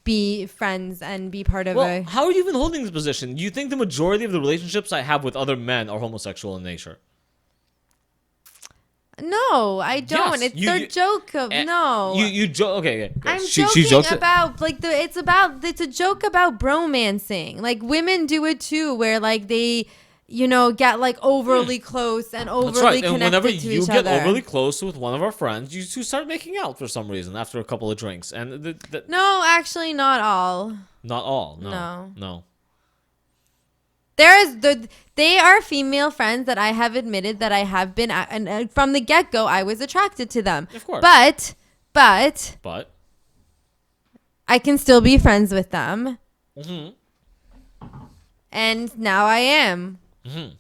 be friends and be part of Well, how are you even holding this position? Do you think the majority of the relationships I have with other men are homosexual in nature? No, I don't. Yes, It's their joke of no. You joke. Okay. I'm She joking jokes it. about it's a joke about bromancing. Like women do it too, where like they, get like overly close and overly That's right. connected And whenever to you each get other. overly close with one of our friends, you two start making out for some reason after a couple of drinks. And No, actually, not all. not all. No. No. They are female friends that I have admitted that I have been and from the get go I was attracted to them. Of course. But But. I can still be friends with them. Mm-hmm. And now I am. Mm-hmm.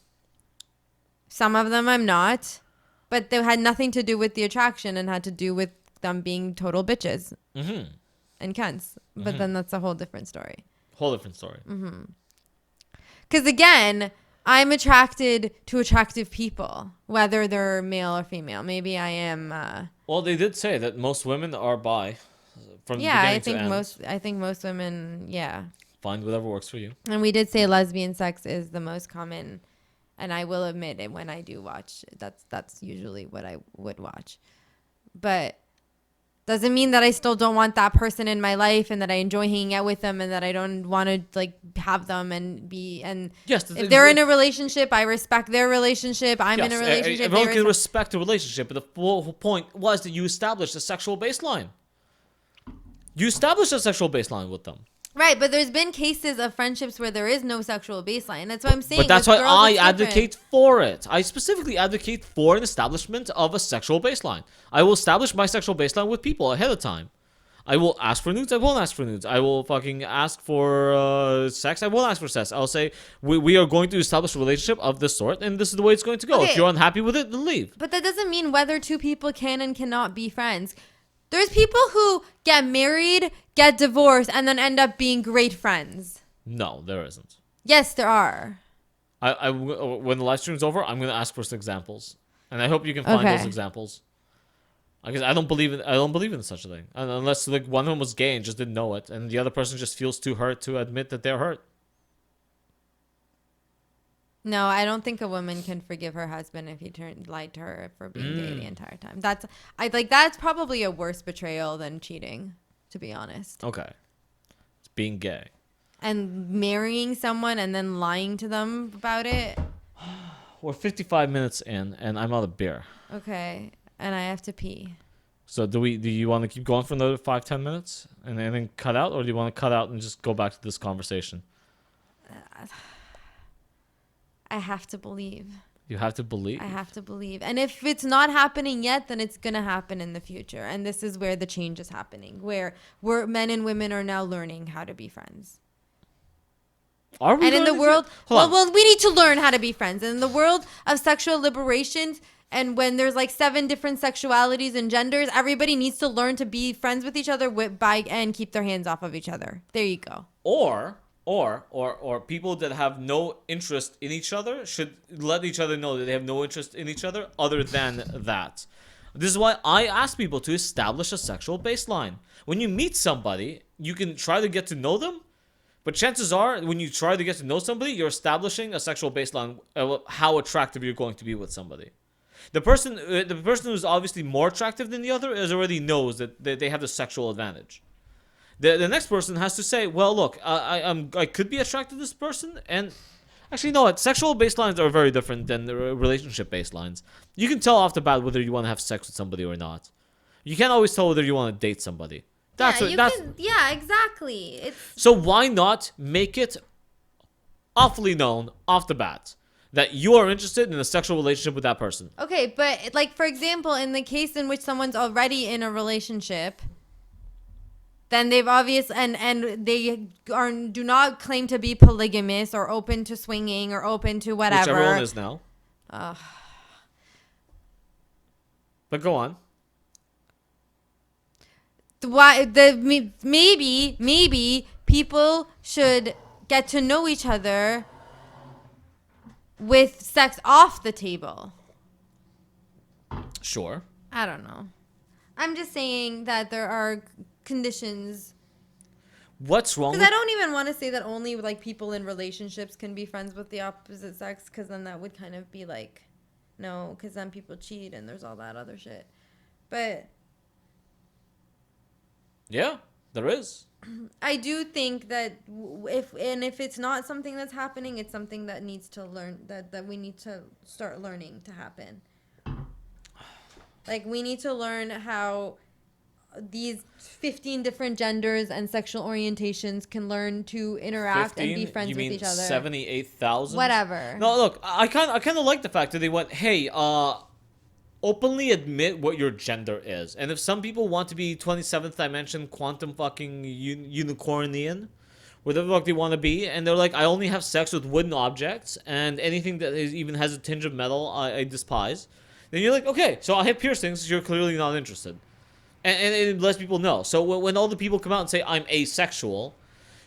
Some of them I'm not, but they had nothing to do with the attraction and had to do with them being total bitches Mm-hmm. and cunts. But then that's a whole different story. Whole different story. Because again, I'm attracted to attractive people, whether they're male or female. Maybe I am. Well, they did say that most women are bi. From Yeah, beginning I to think end. I think most women. Yeah, Find whatever works for you. and we did say lesbian sex is the most common, and I will admit it when I do watch. That's usually what I would watch, but doesn't mean that I still don't want that person in my life and that I enjoy hanging out with them and that I don't want to like have them and be and Yes. if they're in a relationship, I respect their relationship. I'm in a relationship. Everyone they can respect- respect a relationship, but the whole point was that you established a sexual baseline. You established a sexual baseline with them. Right, but there's been cases of friendships where there is no sexual baseline. That's what I'm saying. But that's With why girls, I it's different. advocate for it. I specifically advocate for an establishment of a sexual baseline. I will establish my sexual baseline with people ahead of time. I will ask for nudes. I won't ask for nudes. I will fucking ask for sex. I won't ask for sex. I'll say we are going to establish a relationship of this sort, and this is the way it's going to go. Okay. If you're unhappy with it, then leave. But that doesn't mean whether two people can and cannot be friends. There's people who get married, get divorced, and then end up being great friends. No, there isn't. Yes, there are. When the live stream's over, I'm going to ask for some examples, and I hope you can find Okay. those examples. Because I don't believe in such a thing, unless like one of them was gay and just didn't know it, and the other person just feels too hurt to admit that they're hurt. No, I don't think a woman can forgive her husband if he lied to her for being gay the entire time. That's probably a worse betrayal than cheating, to be honest. Okay, it's being gay. And marrying someone and then lying to them about it. We're 55 minutes in, and I'm out of beer. Okay, and I have to pee. So do you want to keep going for another 5-10 minutes and then cut out, or do you want to cut out and just go back to this conversation? I have to believe. You have to believe. I have to believe. And if it's not happening yet, then it's going to happen in the future. And this is where the change is happening, where men and women are now learning how to be friends. Are we And in the learning world, Hold on. well, we need to learn how to be friends. And in the world of sexual liberations, and when there's like 7 different sexualities and genders, everybody needs to learn to be friends with each other and keep their hands off of each other. There you go. Or people that have no interest in each other should let each other know that they have no interest in each other other than that. This is why I ask people to establish a sexual baseline. When you meet somebody, you can try to get to know them, but chances are, when you try to get to know somebody, you're establishing a sexual baseline of how attractive you're going to be with somebody. The person who's obviously more attractive than the other already knows that they have the sexual advantage. The next person has to say, well, look, I could be attracted to this person, and actually, no, what? Sexual baselines are very different than the relationship baselines. You can tell off the bat whether you want to have sex with somebody or not. You can't always tell whether you want to date somebody. Yeah, exactly. So why not make it awfully known off the bat that you are interested in a sexual relationship with that person? Okay, but like, for example, in the case in which someone's already in a relationship, then they've and they do not claim to be polygamous or open to swinging or open to whatever. Which everyone is now. But go on. Maybe people should get to know each other with sex off the table. Sure. I don't know. I'm just saying that there are conditions. What's wrong? Because I don't even want to say that only like people in relationships can be friends with the opposite sex, because then that would kind of be like, no, because then people cheat and there's all that other shit. But yeah, there is. I do think that if it's not something that's happening, it's something that needs to learn, that we need to start learning to happen. Like, we need to learn how these 15 different genders and sexual orientations can learn to interact 15? and be friends You with mean each other. 78,000? Whatever. No, look, I kind of like the fact that they went, hey, openly admit what your gender is. And if some people want to be 27th dimension quantum fucking unicornian, whatever the fuck they want to be, and they're like, I only have sex with wooden objects, and anything that even has a tinge of metal, I despise. Then you're like, okay, so I have piercings, you're clearly not interested. And it lets people know. So when all the people come out and say, I'm asexual,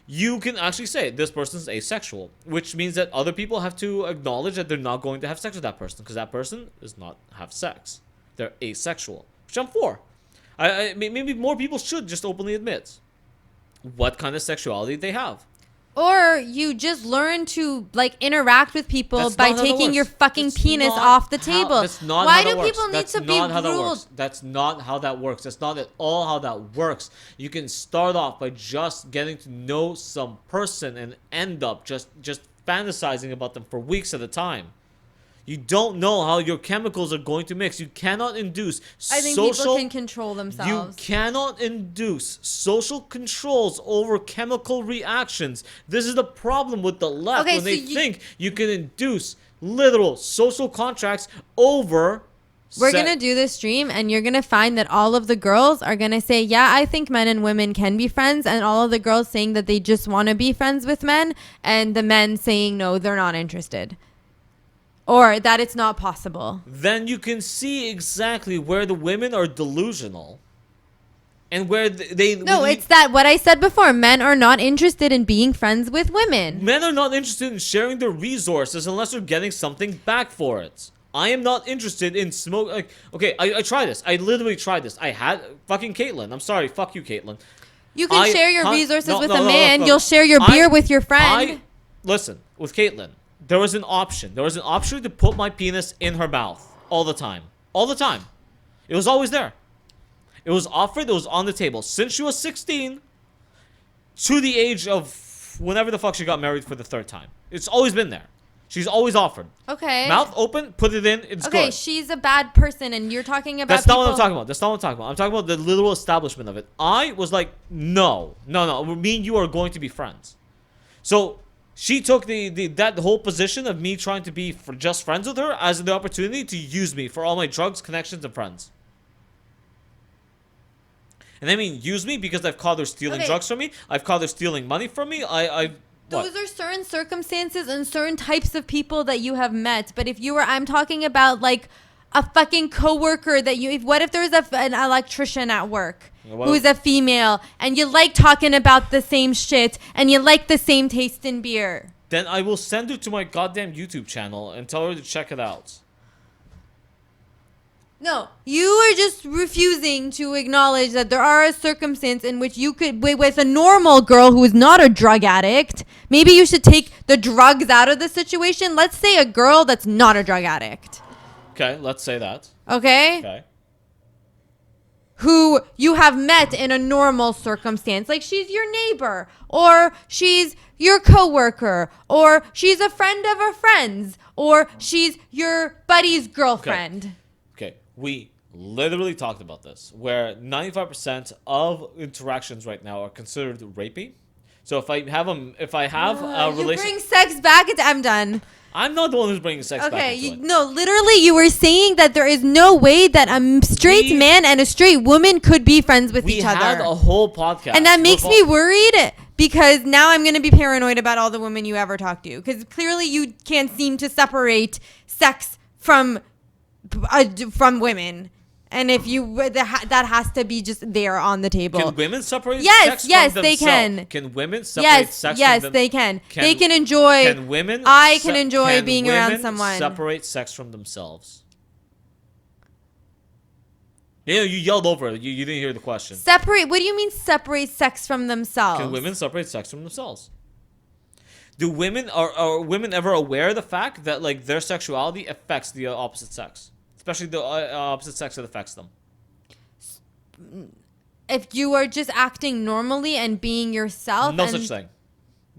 you can actually say, this person's asexual. Which means that other people have to acknowledge that they're not going to have sex with that person, because that person does not have sex. They're asexual. Which I'm for. Maybe more people should just openly admit what kind of sexuality they have. Or you just learn to like interact with people by taking your fucking penis off the table. That's not Why how that do works. people need That's to not be how that ruled? works. That's not how that works. That's not at all how that works. You can start off by just getting to know some person and end up just fantasizing about them for weeks at a time. You don't know how your chemicals are going to mix. You cannot induce I think social... people can control themselves. You cannot induce social controls over chemical reactions. This is the problem with the left, when they think you can induce literal social contracts over... We're going to do this stream, and you're going to find that all of the girls are going to say, yeah, I think men and women can be friends, and all of the girls saying that they just want to be friends with men, and the men saying, no, they're not interested. Or that it's not possible. Then you can see exactly where the women are delusional. And where they... No, it's that what I said before. Men are not interested in being friends with women. Men are not interested in sharing their resources unless they're getting something back for it. I am not interested in smoke... Like, okay, I tried this. I literally tried this. I had... Fucking Caitlyn. I'm sorry. Fuck you, Caitlyn. You can share your resources with a man. You'll share your beer with your friend. Listen, with Caitlyn, there was an option. There was an option to put my penis in her mouth all the time. All the time. It was always there. It was offered. It was on the table. Since she was 16 to the age of whenever the fuck she got married for the 3rd time. It's always been there. She's always offered. Okay. Mouth open, put it in, it's good. Okay, she's a bad person, and you're talking about That's not what I'm talking about. That's not what I'm talking about. I'm talking about the literal establishment of it. I was like, no. Me and you are going to be friends. So... she took that whole position of me trying to be just friends with her as the opportunity to use me for all my drugs, connections, and friends. And I mean use me because I've caught her stealing drugs from me. I've caught her stealing money from me. Those are certain circumstances and certain types of people that you have met. But if you were, I'm talking about like a fucking coworker that you, what if there's an electrician at work who's a female and you like talking about the same shit and you like the same taste in beer? Then I will send her to my goddamn YouTube channel and tell her to check it out. No, you are just refusing to acknowledge that there are a circumstance in which you could, with a normal girl who is not a drug addict, maybe you should take the drugs out of the situation. Let's say a girl that's not a drug addict. Okay, let's say that. Okay? Okay. Who you have met in a normal circumstance. Like she's your neighbor, or she's your coworker, or she's a friend of a friend's, or she's your buddy's girlfriend. Okay. We literally talked about this, where 95% of interactions right now are considered rapey. So if I have a You relation, bring sex back. I'm done. I'm not the one who's bringing sex back Okay, into it. no, literally, you were saying that there is no way that a straight man and a straight woman could be friends with each other. We had a whole podcast, and that makes me worried because now I'm going to be paranoid about all the women you ever talk to, because clearly you can't seem to separate sex from women. And if you that has to be just there on the table. Can women separate yes, sex yes, from they themselves? can. Can women separate sex from yes, them? they can. They can enjoy. Can women? I can enjoy being around someone. Separate sex from themselves. You yelled over it. You didn't hear the question. Separate? What do you mean separate sex from themselves? Can women separate sex from themselves? Do women are women ever aware of the fact that like their sexuality affects the opposite sex? Especially the opposite sex that affects them. If you are just acting normally and being yourself, no such thing.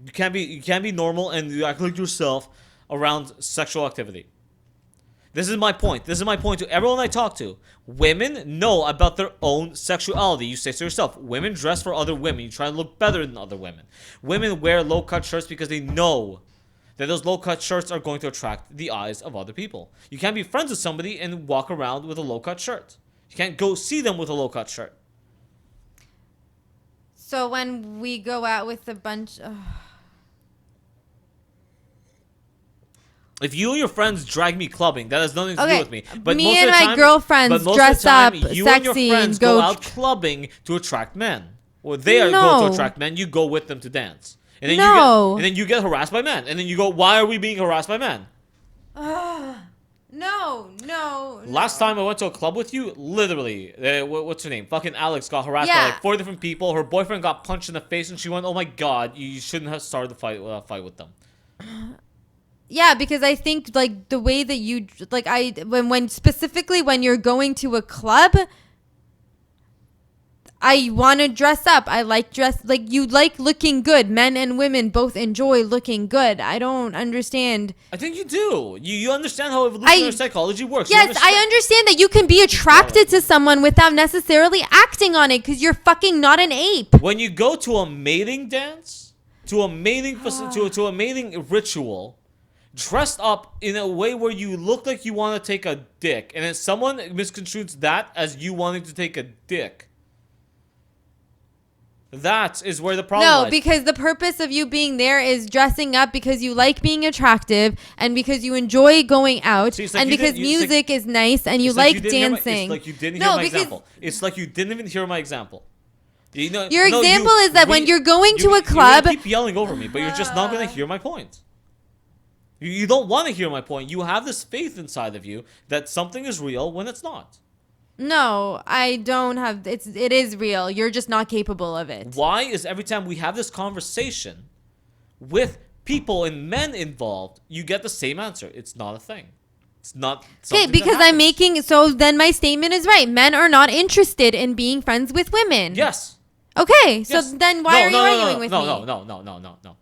You can't be normal and you act like yourself around sexual activity. This is my point. This is my point to everyone I talk to. Women know about their own sexuality. You say to yourself, women dress for other women. You try to look better than other women. Women wear low-cut shirts because they know that those low-cut shirts are going to attract the eyes of other people. You can't be friends with somebody and walk around with a low-cut shirt. You can't go see them with a low-cut shirt. So when we go out with a bunch of... If you and your friends drag me clubbing, that has nothing to do with me. But me most and of the my time, girlfriends dress up, you sexy, and your friends and go out clubbing to attract men. Or they are going to attract men. You go with them to dance. And then you get harassed by men. And then you go, why are we being harassed by men? No. Last time I went to a club with you, literally, what's her name? Fucking Alex got harassed by like 4 different people. Her boyfriend got punched in the face and she went, oh my god, you shouldn't have started the fight with them. Yeah, because I think like the way that you like when specifically when you're going to a club, I want to dress up. I like you like looking good. Men and women both enjoy looking good. I don't understand. I think you do. You understand how evolutionary psychology works. Yes, I understand that you can be attracted to someone without necessarily acting on it because you're fucking not an ape. When you go to a mating dance, to a mating to a mating ritual, dressed up in a way where you look like you want to take a dick, and then someone misconstrues that as you wanting to take a dick. That is where the problem lies. No, because the purpose of you being there is dressing up because you like being attractive and because you enjoy going out and because music is nice and you like dancing. It's like you didn't hear my example. It's like you didn't even hear my example. Your example is that when you're going to a club... You keep yelling over me, but you're just not going to hear my point. You don't want to hear my point. You have this faith inside of you that something is real when it's not. No, I don't have. It is real. You're just not capable of it. Why is every time we have this conversation with people and men involved, you get the same answer? It's not a thing. It's not. Okay, because I'm making. So then my statement is right. Men are not interested in being friends with women. Yes. Okay, so then why are you arguing with me? No.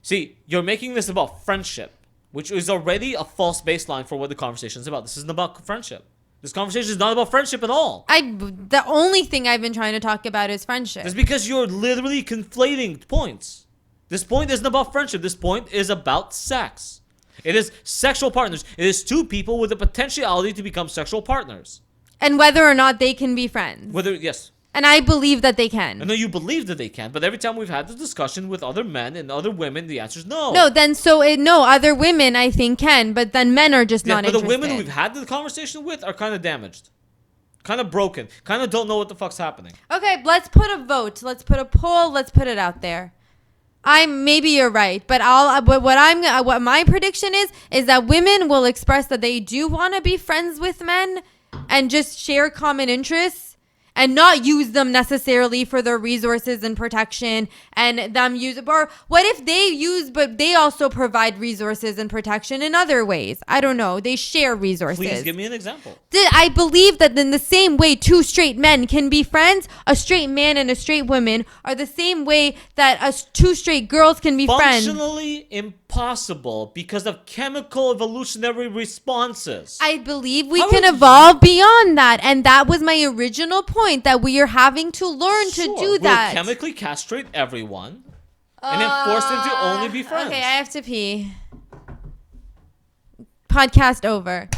See, you're making this about friendship, which is already a false baseline for what the conversation is about. This isn't about friendship. This conversation is not about friendship at all. The only thing I've been trying to talk about is friendship. It's because you're literally conflating points. This point isn't about friendship. This point is about sex. It is sexual partners. It is 2 people with the potentiality to become sexual partners. And whether or not they can be friends. Yes. And I believe that they can. I know you believe that they can, but every time we've had the discussion with other men and other women, the answer is no. No, then no, other women I think can, but then men are just not interested. But the women we've had the conversation with are kind of damaged. Kind of broken. Kind of don't know what the fuck's happening. Okay, let's put a vote. Let's put a poll. Let's put it out there. Maybe you're right, but what my prediction is that women will express that they do want to be friends with men and just share common interests and not use them necessarily for their resources and protection, and them use, or what if they use, but they also provide resources and protection in other ways? I don't know. They share resources. Please give me an example. I believe that in the same way two straight men can be friends, a straight man and a straight woman are the same way that two straight girls can be friends. Functionally impossible because of chemical evolutionary responses. I believe we can evolve beyond that, and that was my original point, that we are having to learn to do that. We'll chemically castrate everyone and then force them to only be friends. Okay, I have to pee. Podcast over.